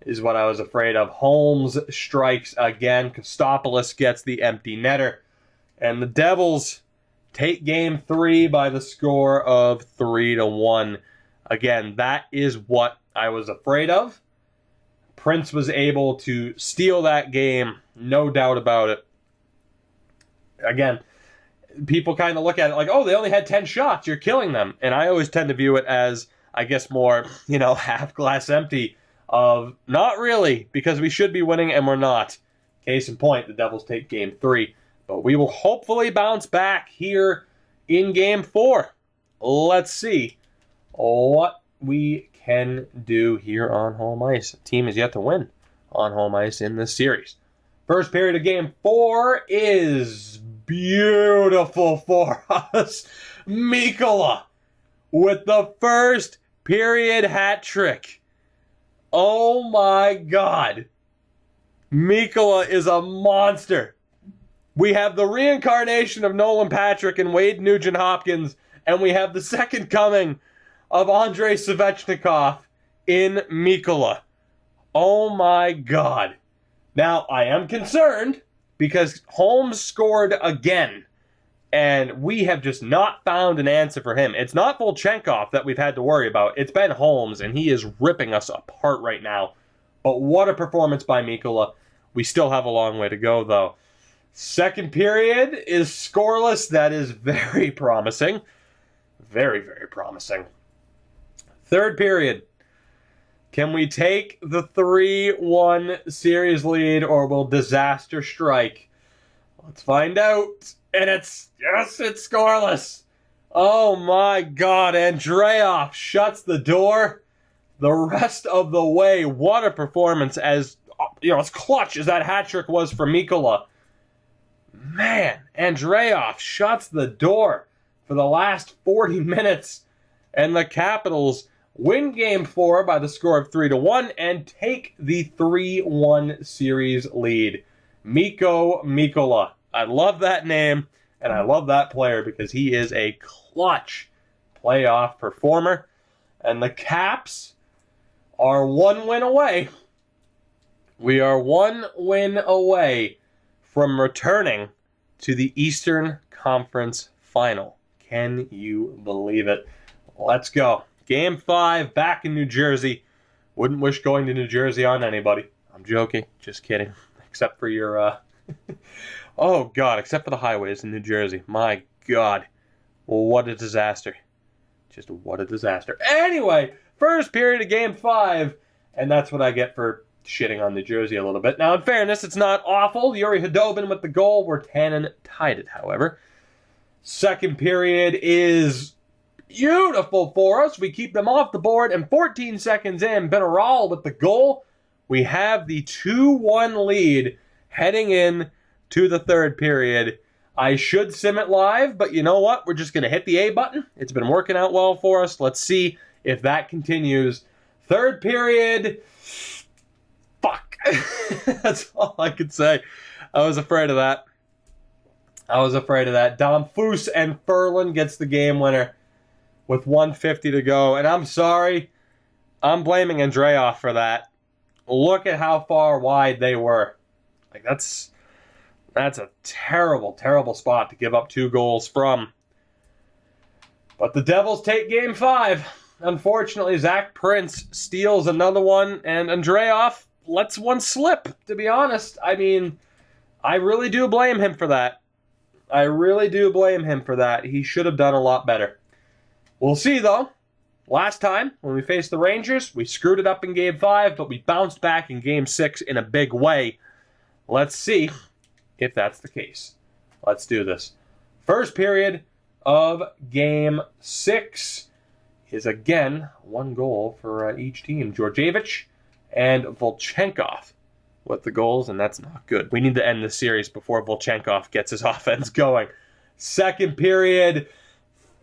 is what I was afraid of. Holmes strikes again. Kostopoulos gets the empty netter. And the Devils take Game 3 by the score of 3-1. Again, that is what I was afraid of. Prince was able to steal that game, no doubt about it. Again, people kind of look at it like, oh, they only had 10 shots, you're killing them. And I always tend to view it as, I guess, more, half glass empty of not really, because we should be winning and we're not. Case in point, the Devils take Game 3. But we will hopefully bounce back here in Game 4. Let's see what we can do here on home ice. The team is yet to win on home ice in this series. First period of Game 4 is beautiful for us. Mikkola with the first period hat trick. Oh my God. Mikkola is a monster. We have the reincarnation of Nolan Patrick and Wade Nugent-Hopkins, and we have the second coming of Andrei Svechnikov in Mikkola. Oh my God. Now, I am concerned because Holmes scored again, and we have just not found an answer for him. It's not Volchenkov that we've had to worry about. It's Ben Holmes, and he is ripping us apart right now. But what a performance by Mikkola. We still have a long way to go, though. Second period is scoreless. That is very promising. Very, very promising. Third period. Can we take the 3-1 series lead, or will disaster strike? Let's find out. And it's scoreless. Oh my God. Andreoff shuts the door the rest of the way. What a performance, as clutch as that hat trick was for Mikkola. Man, Andreoff shuts the door for the last 40 minutes. And the Capitals win Game 4 by the score of 3-1 and take the 3-1 series lead. Mikko Mikkola. I love that name, and I love that player because he is a clutch playoff performer. And the Caps are 1 win away. We are 1 win away from returning to the Eastern Conference Final. Can you believe it? Let's go. Game 5, back in New Jersey. Wouldn't wish going to New Jersey on anybody. I'm joking. Just kidding. Except for your, oh, God. Except for the highways in New Jersey. My God. What a disaster. Just what a disaster. Anyway, first period of Game 5. And that's what I get for shitting on New Jersey a little bit. Now, in fairness, it's not awful. Yuri Khudobin with the goal. Virtanen tied it, however. Second period is beautiful for us. We keep them off the board, and 14 seconds in, Benaral with the goal. We have the 2-1 lead heading in to the third period. I should sim it live, but you know what? We're just going to hit the A button. It's been working out well for us. Let's see if that continues. Third period. Fuck. That's all I could say. I was afraid of that. Domfus and Ferland gets the game winner with 1:50 to go. And I'm sorry. I'm blaming Andreoff for that. Look at how far wide they were. Like, that's a terrible, terrible spot to give up 2 goals from. But the Devils take Game 5. Unfortunately, Zach Prince steals another one, and Andreoff lets one slip, to be honest. I mean, I really do blame him for that. He should have done a lot better. We'll see, though. Last time, when we faced the Rangers, we screwed it up in Game 5, but we bounced back in Game 6 in a big way. Let's see if that's the case. Let's do this. First period of Game 6 is, again, 1 goal for each team. Georgievich and Volchenkov with the goals, and that's not good. We need to end this series before Volchenkov gets his offense going. Second period,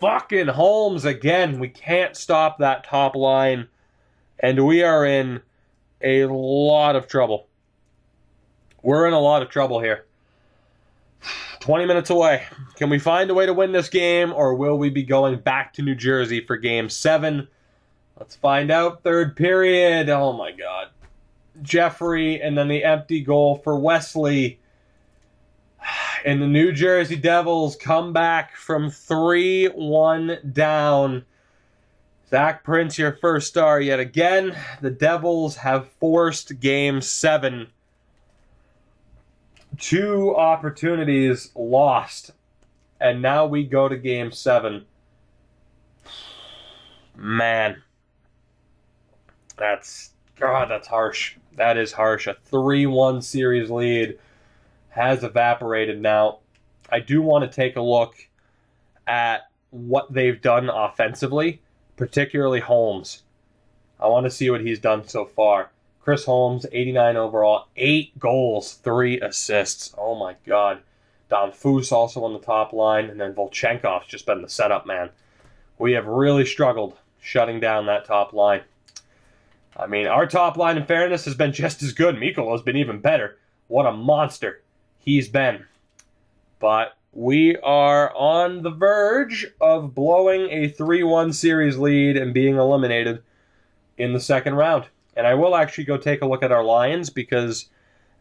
fucking Holmes again. We can't stop that top line, and we are in a lot of trouble. We're in a lot of trouble here. 20 minutes away. Can we find a way to win this game, or will we be going back to New Jersey for Game 7? Let's find out. Third period. Oh, my God. Jeffrey, and then the empty goal for Wesley. And the New Jersey Devils come back from 3-1 down. Zach Prince, your first star yet again. The Devils have forced Game 7. 2 opportunities lost. And now we go to Game 7. Man. That's harsh. That is harsh. A 3-1 series lead has evaporated now. I do want to take a look at what they've done offensively, particularly Holmes. I want to see what he's done so far. Chris Holmes, 89 overall, 8 goals, 3 assists. Oh my God. Don Foose also on the top line, and then Volchenkov's just been the setup man. We have really struggled shutting down that top line. I mean, our top line, in fairness, has been just as good. Mikkola has been even better. What a monster he's been. But we are on the verge of blowing a 3-1 series lead and being eliminated in the second round. And I will actually go take a look at our Lions, because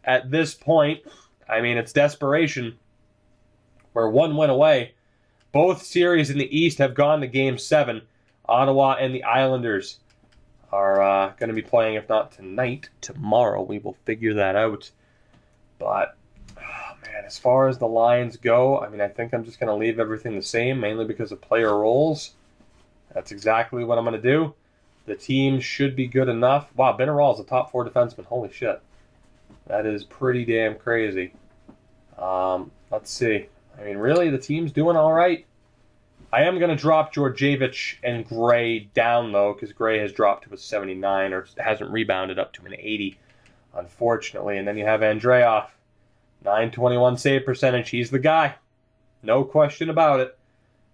at this point, I mean, it's desperation. We're 1 win away. Both series in the East have gone to Game 7. Ottawa and the Islanders are going to be playing, if not tonight, tomorrow. We will figure that out. But, oh man, as far as the Lions go, I mean, I think I'm just going to leave everything the same, mainly because of player roles. That's exactly what I'm going to do. The team should be good enough. Wow, Binnerall is a top 4 defenseman. Holy shit. That is pretty damn crazy. Let's see. I mean, really, the team's doing all right. I am going to drop Georgievich and Gray down, though, because Gray has dropped to a 79, or hasn't rebounded up to an 80, unfortunately. And then you have Andreoff, 921 save percentage. He's the guy. No question about it.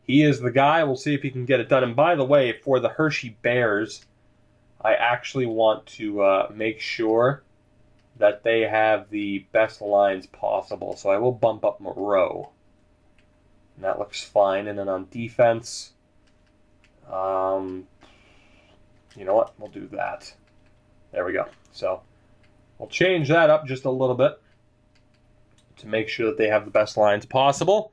He is the guy. We'll see if he can get it done. And by the way, for the Hershey Bears, I actually want to make sure that they have the best lines possible. So I will bump up Moreau. And that looks fine. And then on defense, you know what? We'll do that. There we go. So we'll change that up just a little bit to make sure that they have the best lines possible,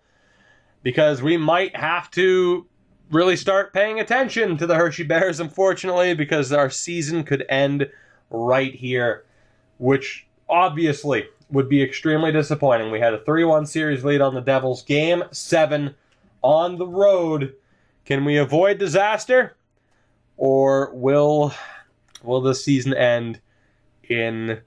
because we might have to really start paying attention to the Hershey Bears, unfortunately, because our season could end right here, which obviously would be extremely disappointing. We had a 3-1 series lead on the Devils. Game 7 on the road. Can we avoid disaster? Or will this season end in...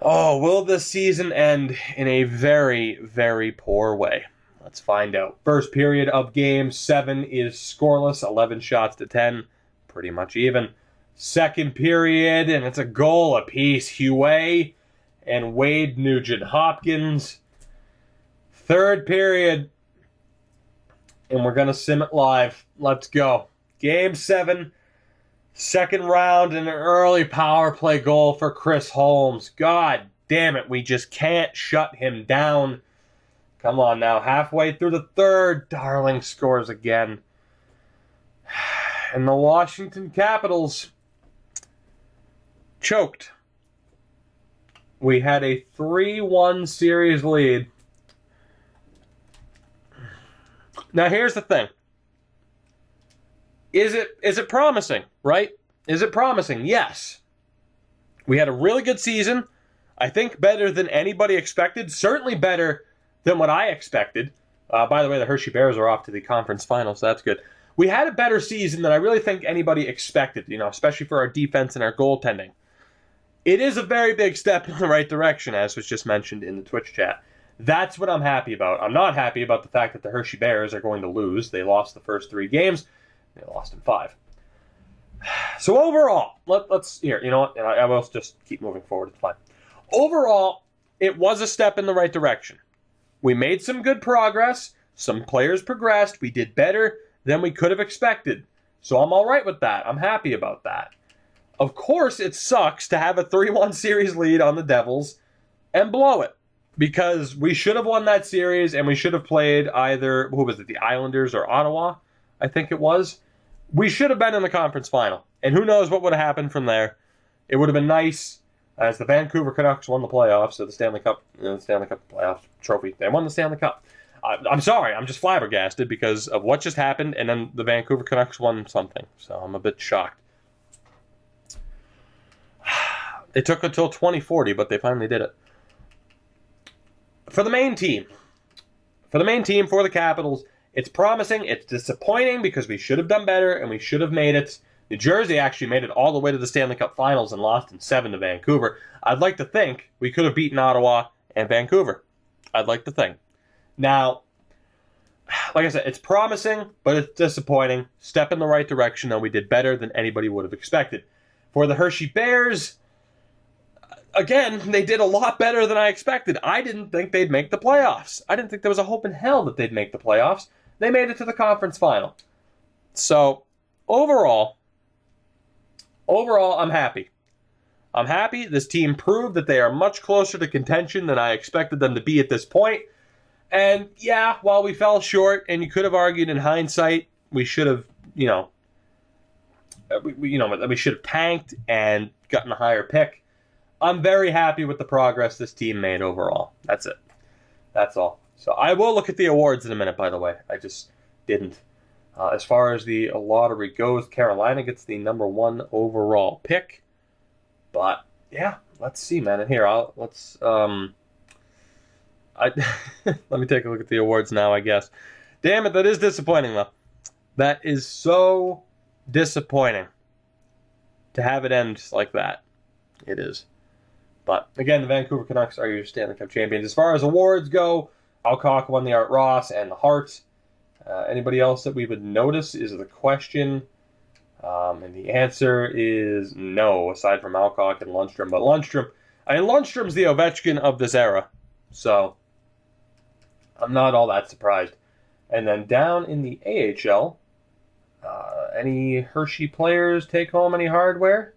Oh, will this season end in a very, very poor way? Let's find out. First period of Game 7 is scoreless, 11 shots to 10. Pretty much even. Second period, and it's a goal apiece. Huey and Wade Nugent-Hopkins. Third period, and we're going to sim it live. Let's go. Game 7, second round, and an early power play goal for Chris Holmes. God damn it, we just can't shut him down. Come on now, halfway through the third, Darling scores again. And the Washington Capitals choked. We had a 3-1 series lead. Now here's the thing. Is it promising, right? Is it promising? Yes. We had a really good season. I think better than anybody expected. Certainly better than what I expected. By the way, the Hershey Bears are off to the conference finals, so that's good. We had a better season than I really think anybody expected, especially for our defense and our goaltending. It is a very big step in the right direction, as was just mentioned in the Twitch chat. That's what I'm happy about. I'm not happy about the fact that the Hershey Bears are going to lose. They lost the first 3 games. They lost in 5. So overall, let's here. You know what? I will just keep moving forward. It's fine. Overall, it was a step in the right direction. We made some good progress. Some players progressed. We did better than we could have expected. So I'm all right with that. I'm happy about that. Of course, it sucks to have a 3-1 series lead on the Devils and blow it. because we should have won that series, and we should have played either, who was it, the Islanders or Ottawa, I think it was. We should have been in the conference final, and who knows what would have happened from there. It would have been nice, as the Vancouver Canucks won the playoffs, so the Stanley Cup playoff trophy. They won the Stanley Cup. I'm sorry, I'm just flabbergasted because of what just happened, and then the Vancouver Canucks won something, so I'm a bit shocked. It took until 2040, but they finally did it. For the main team, for the Capitals, it's promising. It's disappointing because we should have done better, and we should have made it. New Jersey actually made it all the way to the Stanley Cup Finals and lost in 7 to Vancouver. I'd like to think we could have beaten Ottawa and Vancouver. I'd like to think. Now, like I said, it's promising, but it's disappointing. Step in the right direction, and we did better than anybody would have expected. For the Hershey Bears, again, they did a lot better than I expected. I didn't think they'd make the playoffs. I didn't think there was a hope in hell that they'd make the playoffs. They made it to the conference final. So, overall, I'm happy. I'm happy. This team proved that they are much closer to contention than I expected them to be at this point. And yeah, while we fell short, and you could have argued in hindsight, we should have, we should have tanked and gotten a higher pick. I'm very happy with the progress this team made overall. That's it. That's all. So I will look at the awards in a minute, by the way. I just didn't. As far as the lottery goes, Carolina gets the number 1 overall pick. But yeah, let's see, man. And here, let me take a look at the awards now, I guess. Damn it, that is disappointing, though. That is so disappointing to have it end like that. It is. But, again, the Vancouver Canucks are your Stanley Cup champions. As far as awards go, Alcock won the Art Ross and the Hart. Anybody else that we would notice is the question. And the answer is no, aside from Alcock and Lundstrom. But Lundstrom's the Ovechkin of this era. So, I'm not all that surprised. And then down in the AHL, any Hershey players take home any hardware?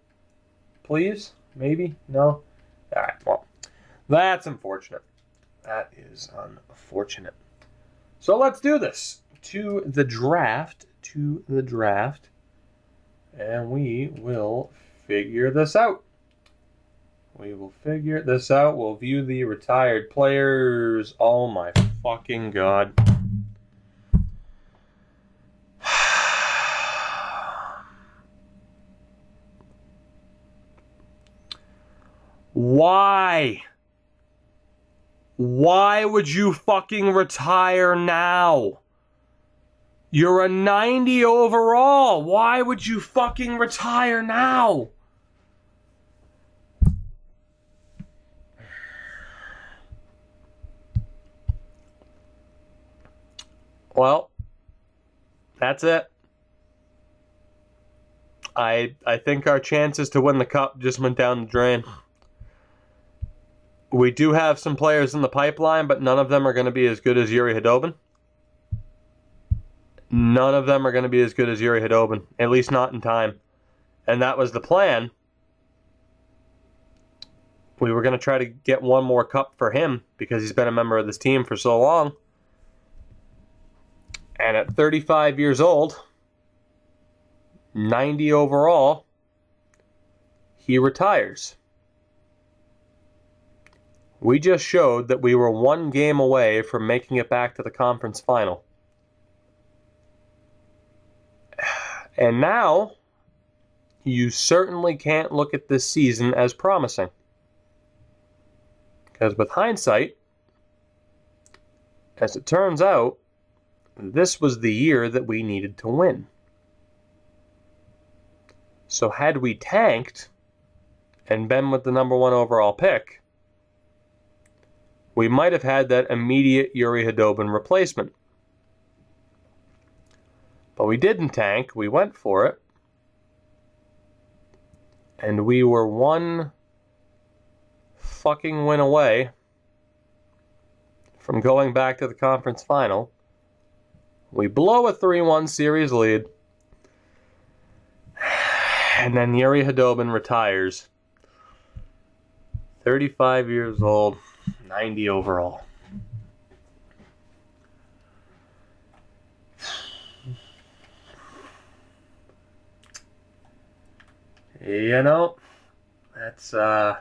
Please? Maybe? No? Alright, well, that's unfortunate. That is unfortunate. So let's do this. To the draft. And we will figure this out. We'll view the retired players. Oh my fucking god. Why? Why would you fucking retire now? You're a 90 overall. Why would you fucking retire now? Well, that's it. I think our chances to win the cup just went down the drain. We do have some players in the pipeline, but none of them are going to be as good as Yuri Khudobin. None of them are going to be as good as Yuri Khudobin, at least not in time. And that was the plan. We were going to try to get one more cup for him because he's been a member of this team for so long. And at 35 years old, 90 overall, he retires. We just showed that we were one game away from making it back to the conference final. And now, you certainly can't look at this season as promising. Because with hindsight, as it turns out, this was the year that we needed to win. So had we tanked and been with the number 1 overall pick, we might have had that immediate Yuri Khudobin replacement. But we didn't tank, we went for it. And we were one fucking win away from going back to the conference final. We blow a 3-1 series lead. And then Yuri Khudobin retires. 35 years old. 90 overall. You know, that's it's a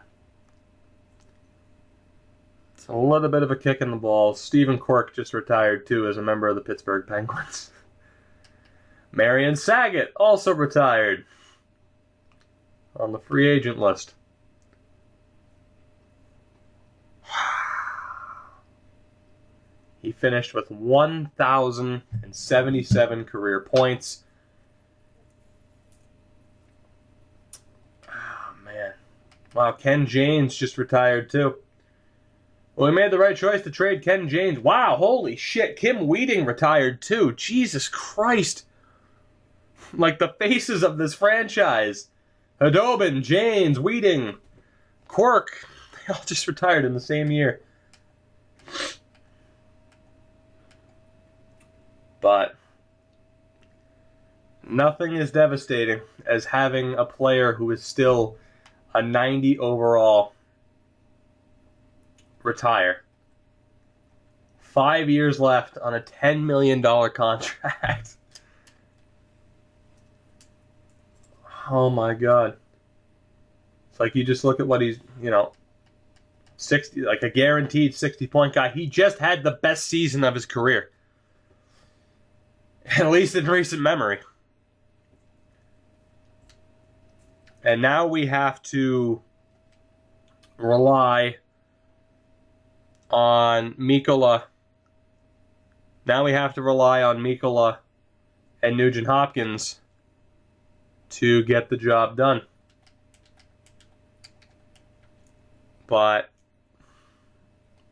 little bit of a kick in the balls. Stephen Quirk just retired too as a member of the Pittsburgh Penguins. Marion Saget also retired on the free agent list. He finished with 1,077 career points. Oh, man. Wow, Ken James just retired, too. Well, we made the right choice to trade Ken James. Wow, holy shit. Kim Weeding retired, too. Jesus Christ. Like the faces of this franchise. Hadobin, James, Weeding, Quirk. They all just retired in the same year. But nothing is devastating as having a player who is still a 90 overall retire. 5 years left on a $10 million contract. Oh my God. It's like you just look at what he's, 60, like a guaranteed 60-point guy. He just had the best season of his career. At least in recent memory. And now we have to rely on Mikkola. Now we have to rely on Mikkola and Nugent Hopkins to get the job done. But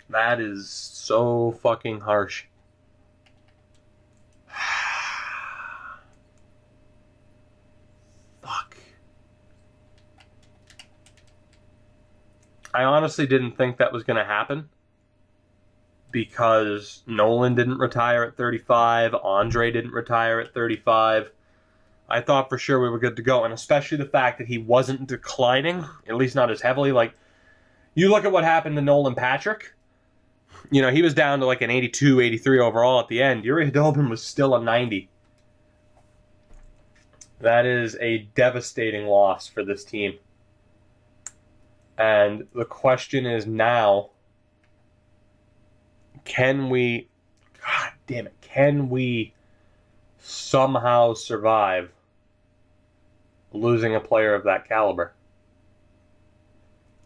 that is so fucking harsh. Fuck. I honestly didn't think that was going to happen because Nolan didn't retire at 35, Andre didn't retire at 35. I thought for sure we were good to go, and especially the fact that he wasn't declining, at least not as heavily. Like, you look at what happened to Nolan Patrick. He was down to like an 82, 83 overall at the end. Yuri Hadobin was still a 90. That is a devastating loss for this team. And the question is now, can we somehow survive losing a player of that caliber?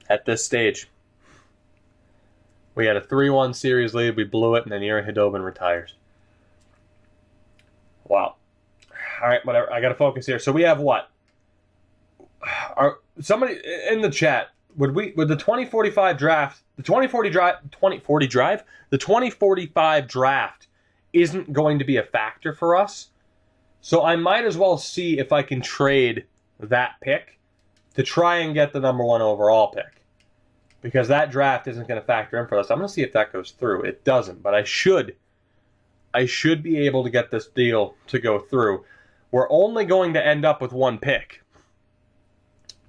At this stage, we had a 3-1 series lead, we blew it, and then Yuri Hadobin retires. Wow. All right, whatever. I got to focus here. So we have what? Somebody in the chat, would the 2045 draft, the 2045 draft isn't going to be a factor for us. So I might as well see if I can trade that pick to try and get the number 1 overall pick. Because that draft isn't going to factor in for us. I'm going to see if that goes through. It doesn't, but I should be able to get this deal to go through. We're only going to end up with 1 pick.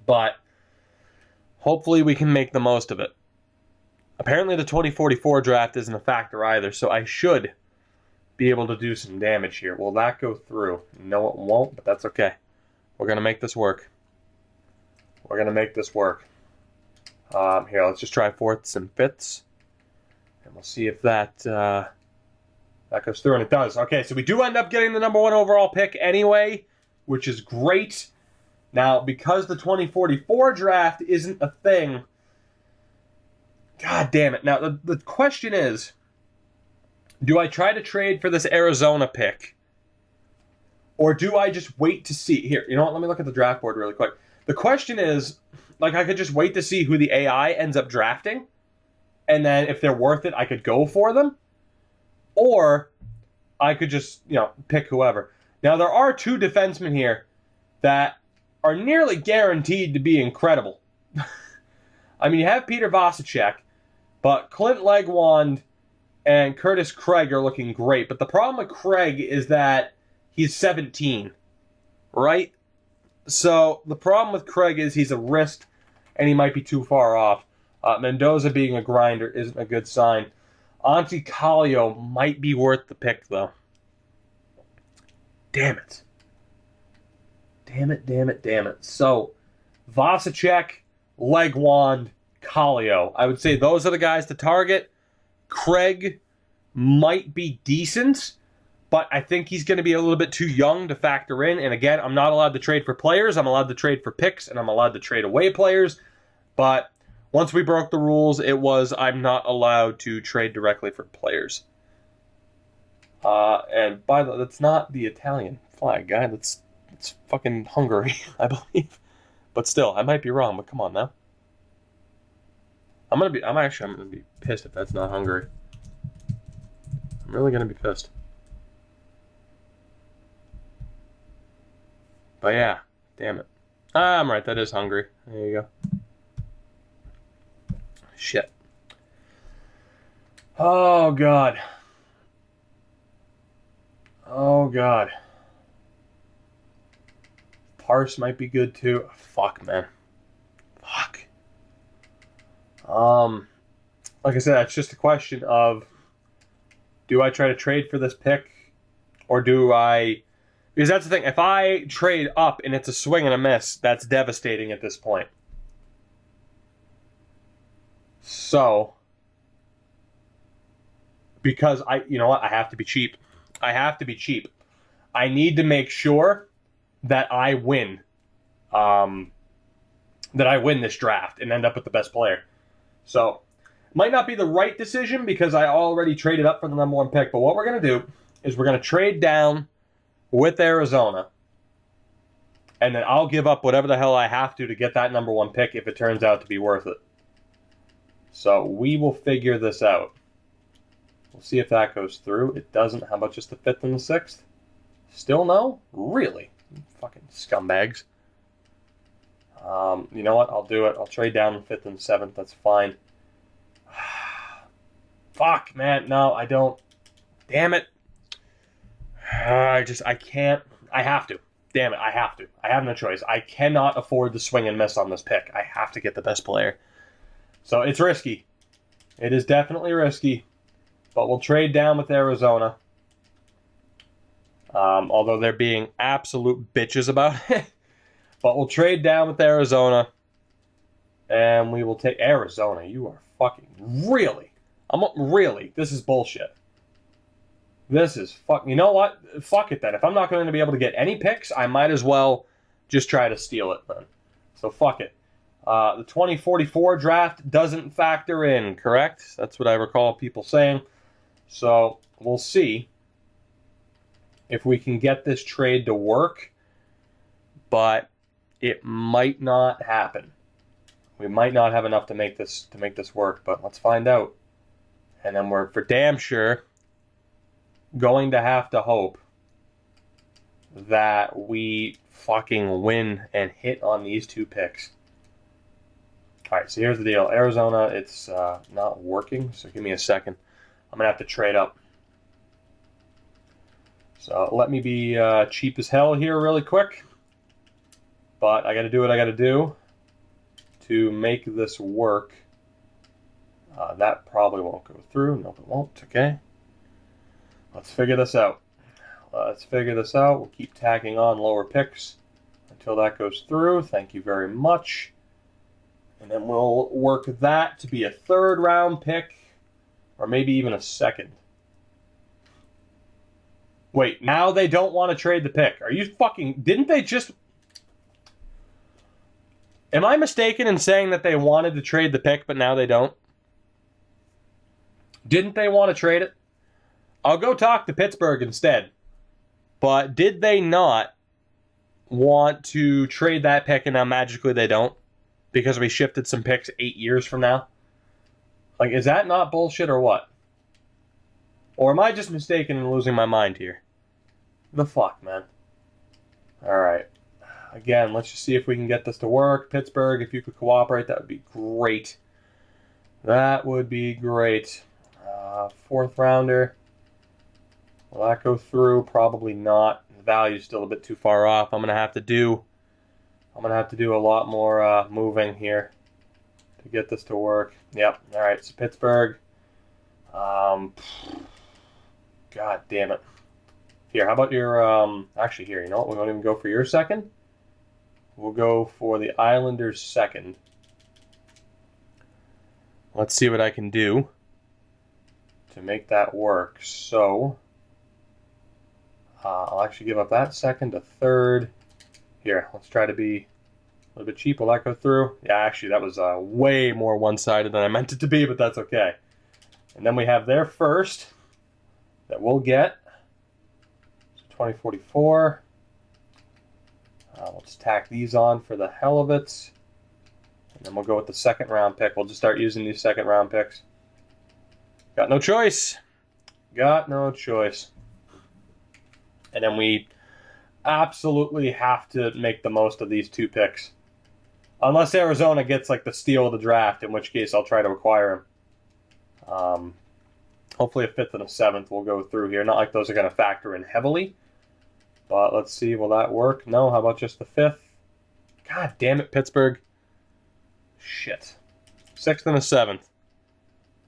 But hopefully we can make the most of it. Apparently the 2044 draft isn't a factor either, so I should be able to do some damage here. Will that go through? No, it won't, but that's okay. We're going to make this work. We're going to make this work. Here, let's just try fourths and fifths. And we'll see if that goes through, and it does. Okay, so we do end up getting the number 1 overall pick anyway, which is great. Now, because the 2044 draft isn't a thing, God damn it. Now, the question is, do I try to trade for this Arizona pick? Or do I just wait to see? Here, you know what? Let me look at the draft board really quick. The question is, like, I could just wait to see who the AI ends up drafting, and then if they're worth it, I could go for them. Or I could just, pick whoever. Now, there are 2 defensemen here that are nearly guaranteed to be incredible. I mean, you have Peter Vasicek, but Clint Legwand and Curtis Craig are looking great. But the problem with Craig is that he's 17, right? So the problem with Craig is he's a wrist, and he might be too far off. Mendoza being a grinder isn't a good sign. Auntie Kallio might be worth the pick, though. Damn it. Damn it, damn it, damn it. So, Vasicek, Legwand, Kallio. I would say those are the guys to target. Craig might be decent, but I think he's going to be a little bit too young to factor in. And again, I'm not allowed to trade for players. I'm allowed to trade for picks, and I'm allowed to trade away players. But once we broke the rules, it was I'm not allowed to trade directly for players. And by the way, that's not the Italian flag, guy. It's fucking Hungary, I believe. But still, I might be wrong. But come on now. I'm gonna be pissed if that's not Hungary. I'm really gonna be pissed. But yeah, damn it. I'm right. That is Hungary. There you go. Shit. Oh God. Oh God. Parse might be good too. Fuck, man. Fuck. Like I said, it's just a question of, do I try to trade for this pick, or do I? Because that's the thing. If I trade up and it's a swing and a miss, that's devastating at this point. So, because you know what? I have to be cheap. I have to be cheap. I need to make sure that I win. That I win this draft and end up with the best player. So, might not be the right decision because I already traded up for the number one pick. But what we're going to do is we're going to trade down with Arizona. And then I'll give up whatever the hell I have to get that number one pick if it turns out to be worth it. So we will figure this out. We'll see if that goes through. It doesn't. How about just the 5th and the 6th? Still no? Really? Fucking scumbags. You know what? I'll do it. I'll trade down the 5th and 7th. That's fine. Fuck, man. No, I don't. Damn it. I can't. I have to. Damn it, I have to. I have no choice. I cannot afford to swing and miss on this pick. I have to get the best player. So it's risky. It is definitely risky. But we'll trade down with Arizona. Although they're being absolute bitches about it. But we'll trade down with Arizona. And we will take Arizona. You are fucking really. Really. This is bullshit. This is fuck. You know what? Fuck it then. If I'm not going to be able to get any picks, I might as well just try to steal it then. So fuck it. The 2044 draft doesn't factor in, correct? That's what I recall people saying. So we'll see if we can get this trade to work, but it might not happen. We might not have enough to make this work, but let's find out. And then we're for damn sure going to have to hope that we fucking win and hit on these two picks. All right, so here's the deal. Arizona, it's not working, so give me a second. I'm going to have to trade up. So let me be cheap as hell here really quick. But I got to do what I got to do to make this work. That probably won't go through. Nope, it won't. Okay. Let's figure this out. We'll keep tagging on lower picks until that goes through. Thank you very much. And then we'll work that to be a 3rd round pick, or maybe even a 2nd. Wait, now they don't want to trade the pick. Are you fucking... Didn't they just... Am I mistaken in saying that they wanted to trade the pick, but now they don't? Didn't they want to trade it? I'll go talk to Pittsburgh instead. But did they not want to trade that pick and now magically they don't? Because we shifted some picks 8 years from now? Like, is that not bullshit or what? Or am I just mistaken and losing my mind here? The fuck, man. Alright. Again, let's just see if we can get this to work. Pittsburgh, if you could cooperate, that would be great. That would be great. 4th rounder. Will that go through? Probably not. The value's still a bit too far off. I'm gonna have to do a lot more moving here to get this to work. Yep. All right. So Pittsburgh. God damn it. Here, how about your actually here, you know what? We won't even go for your second. We'll go for the Islanders' second. Let's see what I can do to make that work. So I'll actually give up that second, a third. Here, let's try to be a little bit cheap. Will that go through? Yeah, actually, that was way more one-sided than I meant it to be, but that's okay. And then we have their first that we'll get. 2044. We'll just tack these on for the hell of it. And then we'll go with the second round pick. We'll just start using these second round picks. Got no choice. Got no choice. And then we absolutely have to make the most of these two picks. Unless Arizona gets like the steal of the draft, in which case I'll try to acquire him. Hopefully a 5th and a 7th will go through here. Not like those are going to factor in heavily. But let's see, will that work? No, how about just the 5th? God damn it, Pittsburgh. Shit. 6th and a 7th.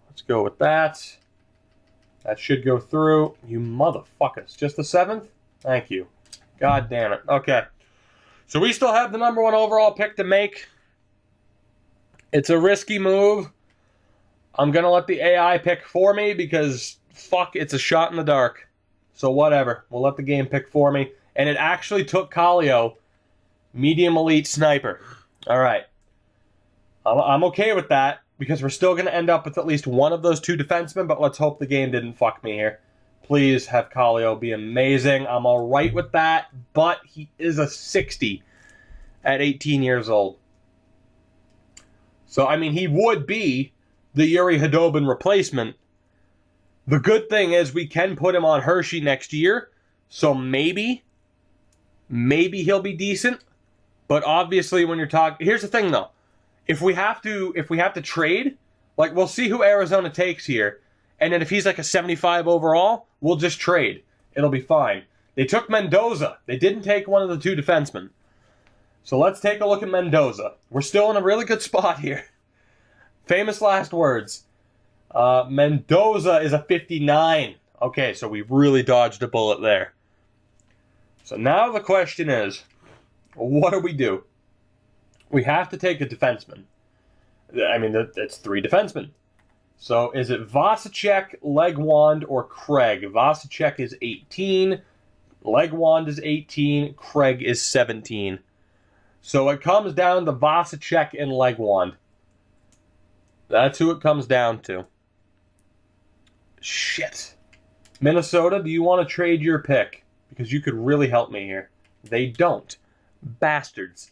Let's go with that. That should go through. You motherfuckers. Just the 7th? Thank you. God damn it. Okay. So we still have the number 1 overall pick to make. It's a risky move. I'm going to let the AI pick for me because, fuck, it's a shot in the dark. So whatever. We'll let the game pick for me. And it actually took Kallio, medium elite sniper. All right. I'm okay with that because we're still going to end up with at least one of those two defensemen, but let's hope the game didn't fuck me here. Please have Kallio be amazing. I'm all right with that, but he is a 60 at 18 years old. So, I mean, he would be the Yuri Hudobin replacement. The good thing is we can put him on Hershey next year, so maybe he'll be decent. But obviously, when you're talking, here's the thing though: if we have to trade, like we'll see who Arizona takes here, and then if he's like a 75 overall, we'll just trade. It'll be fine. They took Mendoza. They didn't take one of the two defensemen. So let's take a look at Mendoza. We're still in a really good spot here. Famous last words. Mendoza is a 59. Okay, so we really dodged a bullet there. So now the question is, what do we do? We have to take a defenseman. I mean, it's 3 defensemen. So is it Vasicek, Legwand, or Craig? Vasicek is 18. Legwand is 18. Craig is 17. So it comes down to Vasicek and Legwand. That's who it comes down to. Shit. Minnesota, do you want to trade your pick? Because you could really help me here. They don't. Bastards.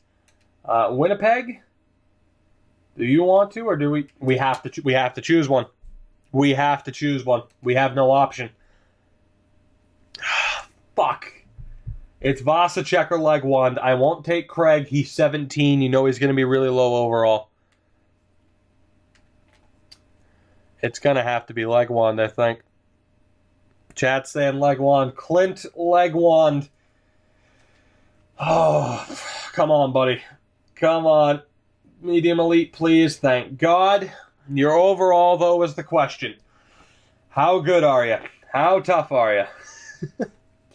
Winnipeg? Do you want to, or do we? We have to. We have to choose one. We have to choose one. We have no option. Fuck. It's Vasicek or Legwand. I won't take Craig. He's 17. You know he's going to be really low overall. It's going to have to be Legwand, I think. Chat saying Legwand. Clint Legwand. Oh, come on, buddy. Come on. Medium elite, please. Thank God. Your overall, though, is the question. How good are you? How tough are you?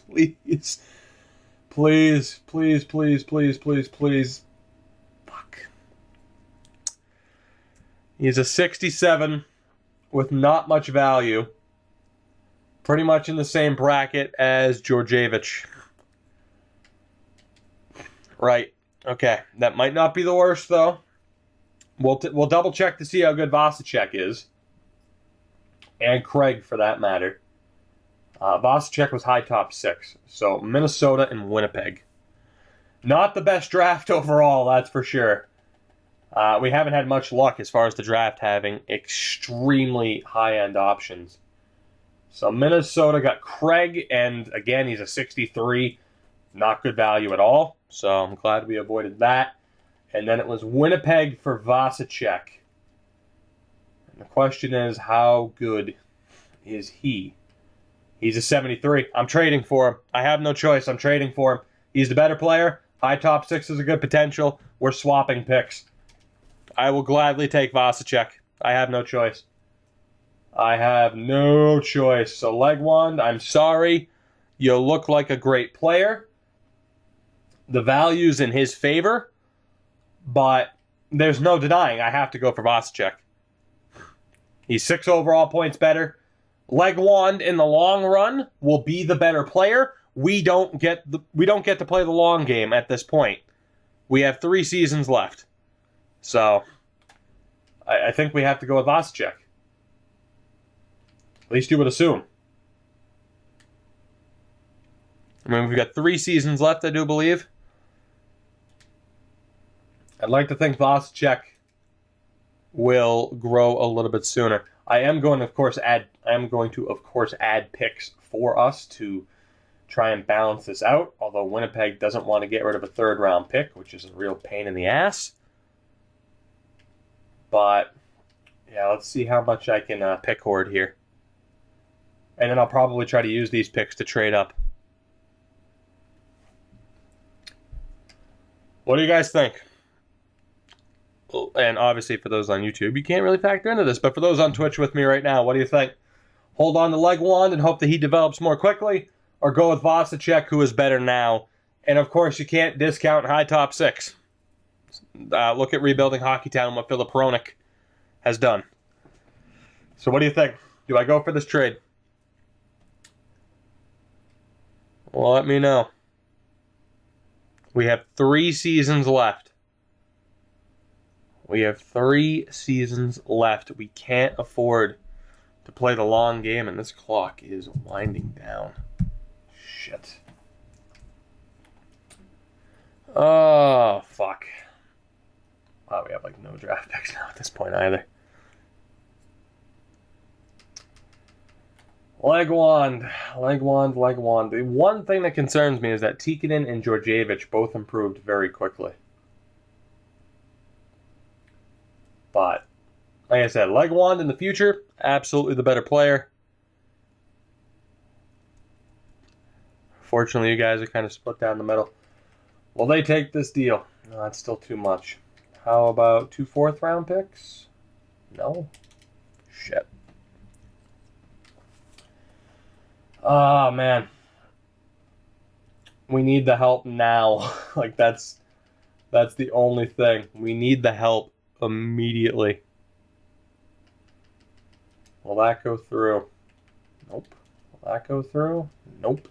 Please. Please, please, please, please, please, please. Fuck. He's a 67 with not much value. Pretty much in the same bracket as Georgievich. Right. Okay. That might not be the worst, though. We'll double check to see how good Vasicek is. And Craig, for that matter. Vasicek was high top 6. So Minnesota and Winnipeg. Not the best draft overall, that's for sure. We haven't had much luck as far as the draft having extremely high-end options. So Minnesota got Craig, and again, he's a 63. Not good value at all. So I'm glad we avoided that. And then it was Winnipeg for Vasicek. And the question is, how good is he? He's a 73. I'm trading for him. I have no choice. I'm trading for him. He's the better player. High top 6 is a good potential. We're swapping picks. I will gladly take Vasicek. I have no choice. I have no choice. So Legwand, I'm sorry. You look like a great player. The value's in his favor, but there's no denying I have to go for Vasicek. He's 6 overall points better. Legwand in the long run will be the better player. We don't get to play the long game at this point. We have 3 seasons left. So I think we have to go with Vasicek. At least you would assume. I mean, we've got 3 seasons left, I do believe. I'd like to think Vasicek will grow a little bit sooner. I am going to, of course, add picks for us to try and balance this out. Although Winnipeg doesn't want to get rid of a 3rd-round pick, which is a real pain in the ass. But yeah, let's see how much I can pick hoard here, and then I'll probably try to use these picks to trade up. What do you guys think? And obviously for those on YouTube, you can't really factor into this, but for those on Twitch with me right now, what do you think? Hold on to Legwand and hope that he develops more quickly, or go with Vasicek, who is better now? And of course, you can't discount high top 6. Look at rebuilding Hockeytown, what Philip Hronik has done. So what do you think? Do I go for this trade? Well, let me know. We have 3 seasons left. We have 3 seasons left. We can't afford to play the long game, and this clock is winding down. Shit. Oh, fuck. Wow, we have like no draft picks now at this point either. Legwand. The one thing that concerns me is that Tikkanen and Georgievich both improved very quickly. But, like I said, Legwand in the future, absolutely the better player. Fortunately, you guys are kind of split down the middle. Will they take this deal? No, that's still too much. How about 2 4th-round picks? No? Shit. Oh, man. We need the help now. Like, that's the only thing. We need the help immediately. Will that go through? Nope. Will that go through? Nope.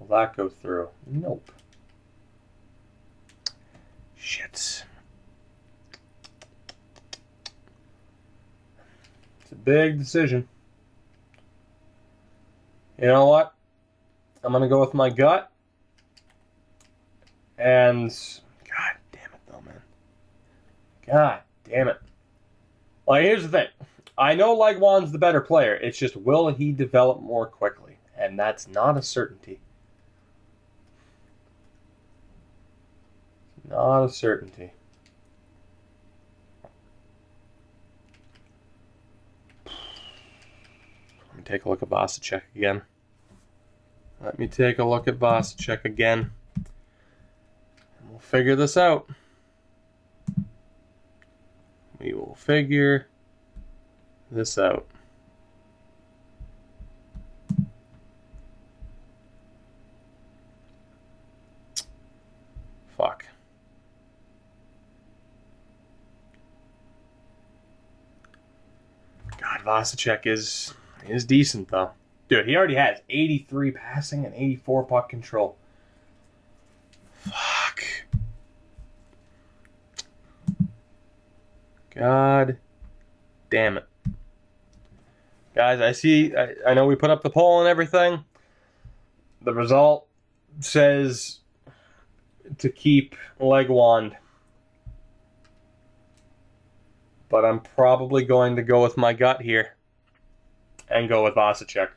Will that go through? Nope. Shit. It's a big decision. You know what? I'm going to go with my gut. And God damn it though, man. God damn it. Like, here's the thing. I know Legwand's the better player. It's just, will he develop more quickly? And that's not a certainty. Not a certainty. Let me take a look at Vasicek again. And we'll figure this out. We will figure this out. Fuck. God, Vasicek is decent, though. Dude, he already has 83 passing and 84 puck control. Fuck. God damn it. Guys, I know we put up the poll and everything. The result says to keep Legwand. But I'm probably going to go with my gut here and go with Vasicek.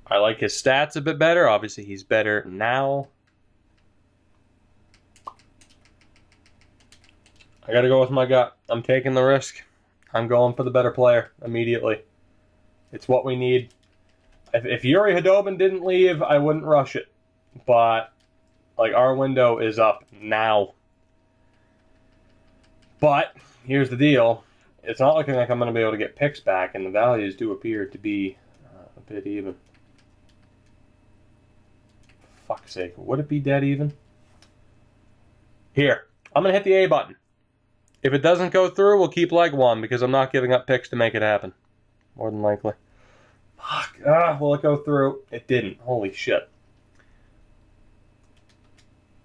I like his stats a bit better. Obviously, he's better now. I got to go with my gut. I'm taking the risk. I'm going for the better player immediately. It's what we need. If Yuri Khudobin didn't leave, I wouldn't rush it. But Like, our window is up now. But here's the deal. It's not looking like I'm going to be able to get picks back, and the values do appear to be a bit even. For fuck's sake. Would it be dead even? Here. I'm going to hit the A button. If it doesn't go through, we'll keep leg one, because I'm not giving up picks to make it happen. More than likely. Fuck. Will it go through? It didn't. Holy shit.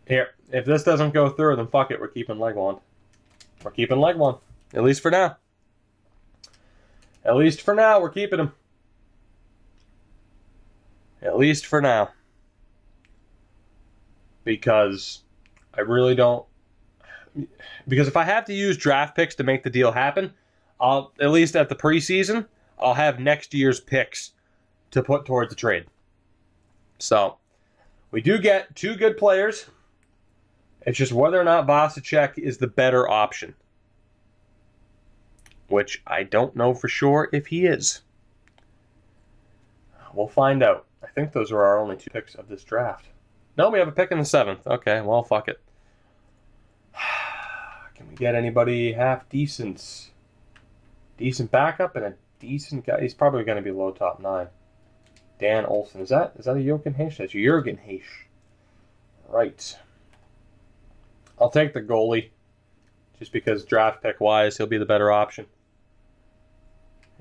Here. If this doesn't go through, then fuck it. We're keeping leg one. We're keeping leg one. At least for now. At least for now, we're keeping him. At least for now. Because I really don't... Because if I have to use draft picks to make the deal happen, I'll, at least at the preseason, I'll have next year's picks to put towards the trade. So, we do get 2 good players. It's just whether or not Vasicek is the better option. Which I don't know for sure if he is. We'll find out. I think those are our only 2 picks of this draft. No, we have a pick in the 7th. Okay, well, fuck it. Can we get anybody half decent? Decent backup and a decent guy? He's probably going to be low top 9. Dan Olsen. Is that a Jochen Heisch? That's Jurgen Heisch. Right. I'll take the goalie. Just because draft pick wise, he'll be the better option.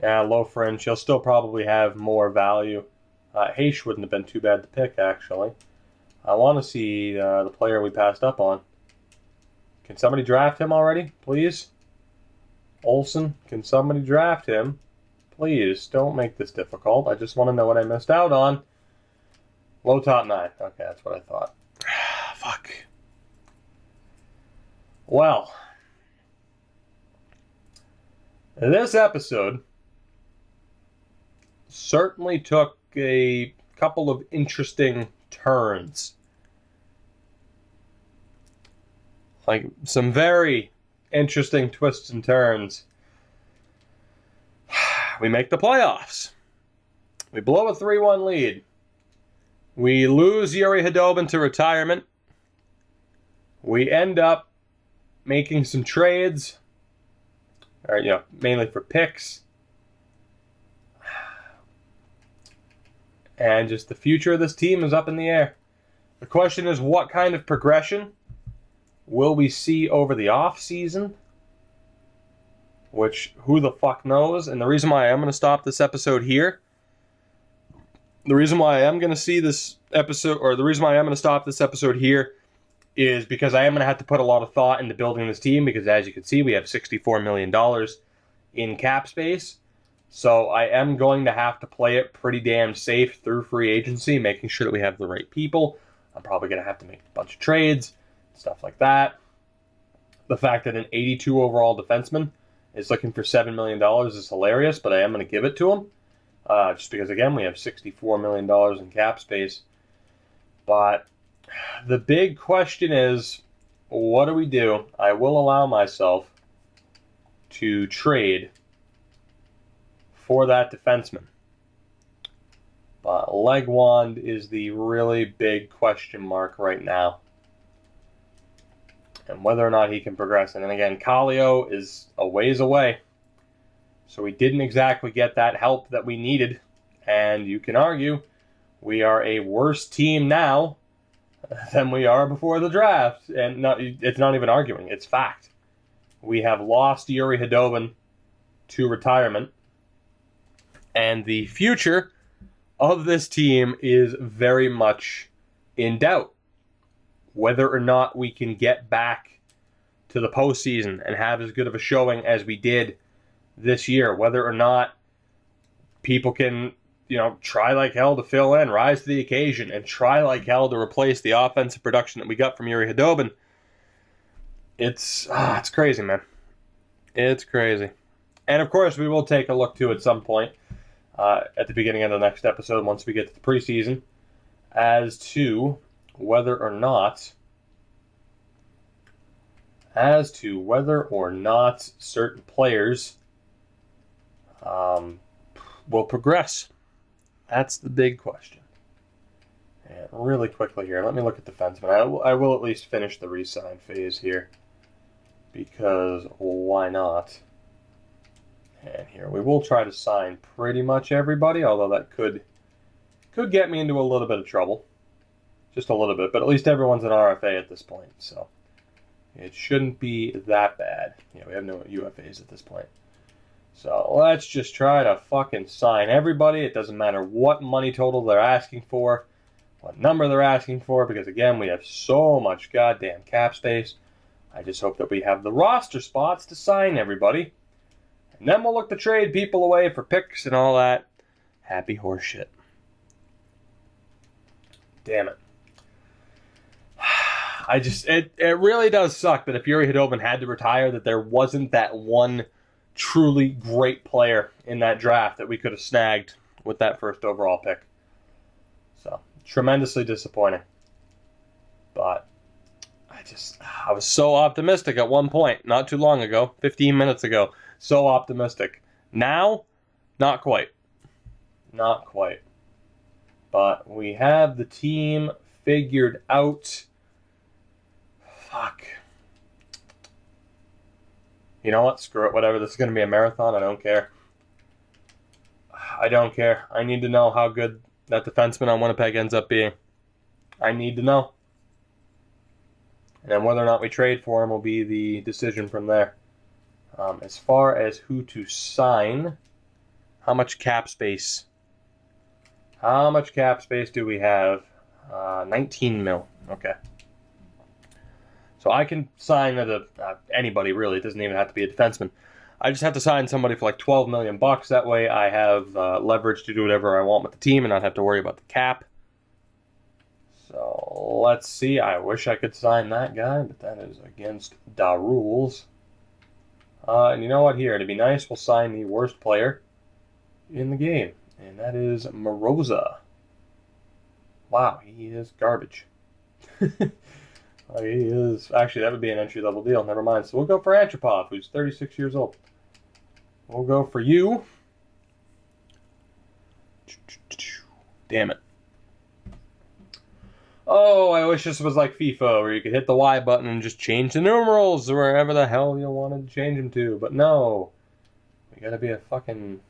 Yeah, low fringe. He'll still probably have more value. Heisch wouldn't have been too bad to pick, actually. I want to see the player we passed up on. Can somebody draft him already, please? Olsen, can somebody draft him? Please, don't make this difficult. I just want to know what I missed out on. Low top 9. Okay, that's what I thought. Fuck. Well, this episode certainly took a couple of interesting turns. Like, some very interesting twists and turns. We make the playoffs. We blow a 3-1 lead. We lose Yuri Khudobin to retirement. We end up making some trades. Or, mainly for picks. And just the future of this team is up in the air. The question is, what kind of progression will we see over the offseason? Which, who the fuck knows? And the reason why I am going to stop this episode here, the reason why I am going to see this episode, or the reason why I am going to stop this episode here, is because I am going to have to put a lot of thought into building this team, because as you can see, we have $64 million in cap space. So I am going to have to play it pretty damn safe through free agency, making sure that we have the right people. I'm probably going to have to make a bunch of trades, stuff like that. The fact that an 82 overall defenseman is looking for $7 million is hilarious, but I am going to give it to him. Just because, again, we have $64 million in cap space. But the big question is, what do we do? I will allow myself to trade for that defenseman. But Legwand is the really big question mark right now. And whether or not he can progress. And then again, Kallio is a ways away. So we didn't exactly get that help that we needed. And you can argue we are a worse team now than we are before the draft. And it's not even arguing. It's fact. We have lost Yuri Khudobin to retirement. And the future of this team is very much in doubt. Whether or not we can get back to the postseason and have as good of a showing as we did this year. Whether or not people can, try like hell to fill in, rise to the occasion, and try like hell to replace the offensive production that we got from Yuri Khudobin. It's crazy, man. It's crazy. And of course, we will take a look to at some point at the beginning of the next episode, once we get to the preseason, as to whether or not certain players will progress. That's the big question. And really quickly here, let me look at defensemen. I will at least finish the re-sign phase here. Because why not? And here, we will try to sign pretty much everybody, although that could get me into a little bit of trouble. Just a little bit, but at least everyone's an RFA at this point, so it shouldn't be that bad. Yeah, we have no UFAs at this point. So let's just try to fucking sign everybody. It doesn't matter what money total they're asking for, what number they're asking for, because again, we have so much goddamn cap space. I just hope that we have the roster spots to sign everybody. And then we'll look to trade people away for picks and all that happy horse shit. Damn it. It really does suck that if Yuri Khudobin had to retire, that there wasn't that one truly great player in that draft that we could have snagged with that first overall pick. So, tremendously disappointing. But I was so optimistic at one point, not too long ago, 15 minutes ago. So optimistic. Now, not quite. Not quite. But we have the team figured out. Fuck. You know what? Screw it. Whatever. This is going to be a marathon. I don't care. I don't care. I need to know how good that defenseman on Winnipeg ends up being. I need to know. And then whether or not we trade for him will be the decision from there. As far as who to sign, how much cap space? How much cap space do we have? 19 mil. Okay. So I can sign anybody, really. It doesn't even have to be a defenseman. I just have to sign somebody for like $12 million. That way I have leverage to do whatever I want with the team and not have to worry about the cap. So let's see. I wish I could sign that guy, but that is against the rules. And you know what? Here, to be nice, we'll sign the worst player in the game. And that is Moroza. Wow, he is garbage. He is. Actually, that would be an entry-level deal. Never mind. So we'll go for Antropov, who's 36 years old. We'll go for you. Damn it. Oh, I wish this was like FIFA, where you could hit the Y button and just change the numerals wherever the hell you wanted to change them to. But no. We gotta be a fucking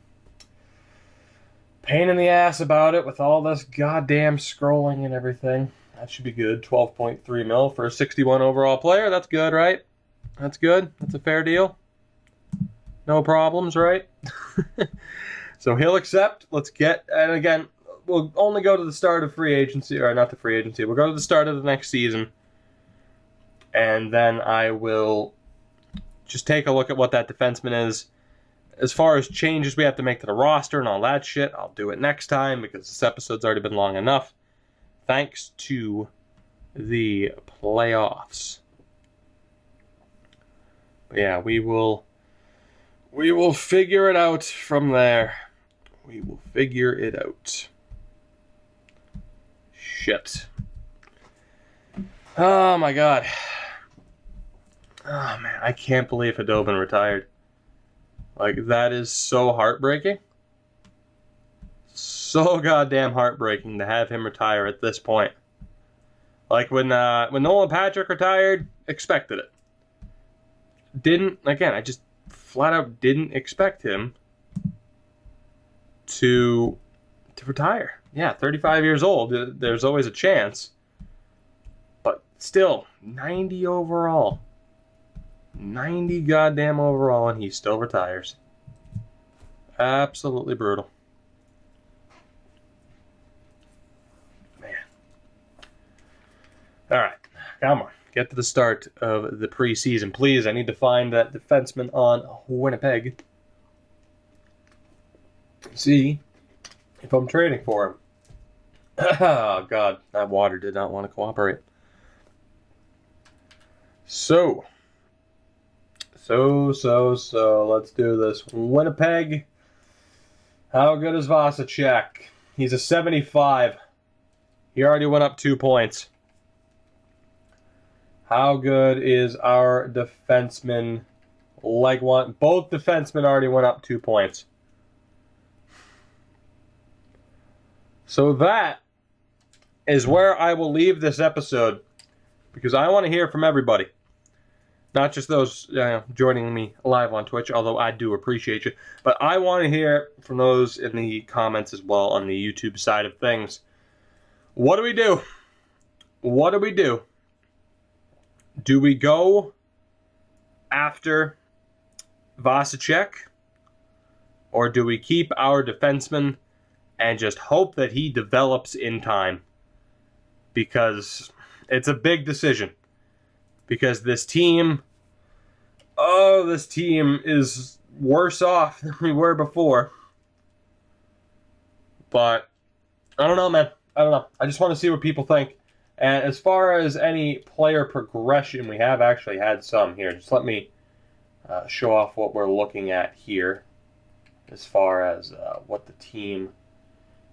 pain in the ass about it with all this goddamn scrolling and everything. That should be good. 12.3 mil for a 61 overall player. That's good, right? That's good. That's a fair deal. No problems, right? So he'll accept. Let's get... And again, we'll only go to the start of free agency. Or not the free agency. We'll go to the start of the next season. And then I will just take a look at what that defenseman is. As far as changes we have to make to the roster and all that shit, I'll do it next time because this episode's already been long enough. Thanks to the playoffs. But yeah, we will figure it out from there. We will figure it out. Shit. Oh my god. Oh man, I can't believe Khudobin retired. Like, that is so heartbreaking. So goddamn heartbreaking to have him retire at this point. Like, when Nolan Patrick retired, expected it. I just flat out didn't expect him to retire. Yeah, 35 years old, there's always a chance. But still, 90 overall. 90 goddamn overall, and he still retires. Absolutely brutal. Man. Alright, come on. Get to the start of the preseason. Please, I need to find that defenseman on Winnipeg. See if I'm trading for him. Oh, God. That water did not want to cooperate. So, let's do this. Winnipeg. How good is Vasicek? He's a 75. He already went up 2 points. How good is our defenseman? Both defensemen already went up 2 points. So that is where I will leave this episode, because I want to hear from everybody. Not just those joining me live on Twitch, although I do appreciate you. But I want to hear from those in the comments as well on the YouTube side of things. What do we do? What do we do? Do we go after Vasicek? Or do we keep our defenseman and just hope that he develops in time? Because it's a big decision. Because this team is worse off than we were before. But I don't know, man. I don't know. I just want to see what people think. And as far as any player progression, we have actually had some here. Just let me show off what we're looking at here as far as what the team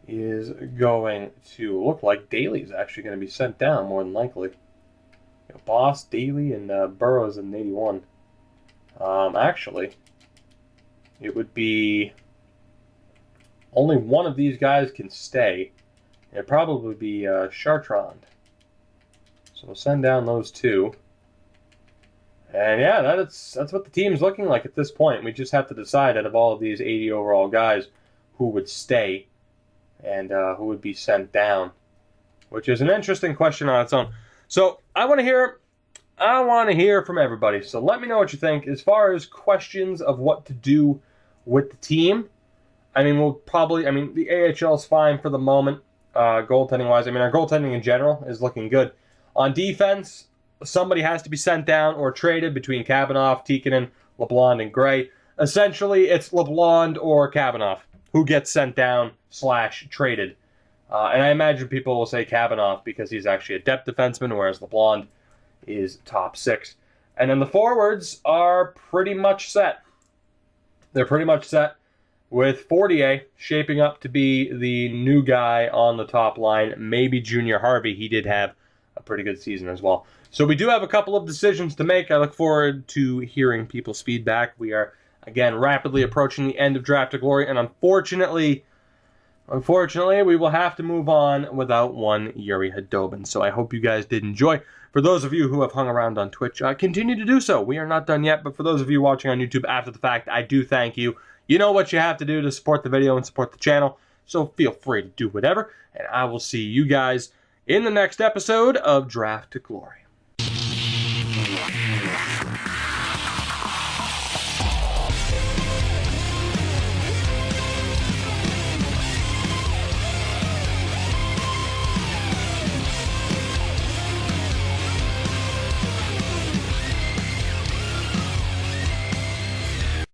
is going to look like. Daly's actually going to be sent down more than likely. Boss, Daly, and Burrows in 81. Actually, it would be only one of these guys can stay. It'd probably be Chartrand. So we'll send down those two. And yeah, that's what the team's looking like at this point. We just have to decide out of all of these 80 overall guys who would stay and who would be sent down, which is an interesting question on its own. So I want to hear from everybody. So let me know what you think as far as questions of what to do with the team. I mean, the AHL is fine for the moment, goaltending wise. I mean, our goaltending in general is looking good. On defense, somebody has to be sent down or traded between Kavanaugh, Tikkanen, LeBlanc, and Gray. Essentially, it's LeBlanc or Kavanaugh who gets sent down / traded. And I imagine people will say Kavanaugh because he's actually a depth defenseman, whereas LeBlanc is top 6. And then the forwards are pretty much set. They're pretty much set with Fortier shaping up to be the new guy on the top line. Maybe Junior Harvey. He did have a pretty good season as well. So we do have a couple of decisions to make. I look forward to hearing people's feedback. We are, again, rapidly approaching the end of Draft to Glory, and unfortunately, we will have to move on without one Yuri Hadobin. So I hope you guys did enjoy. For those of you who have hung around on Twitch, continue to do so. We are not done yet, but for those of you watching on YouTube after the fact, I do thank you. You know what you have to do to support the video and support the channel, so feel free to do whatever, and I will see you guys in the next episode of Draft to Glory.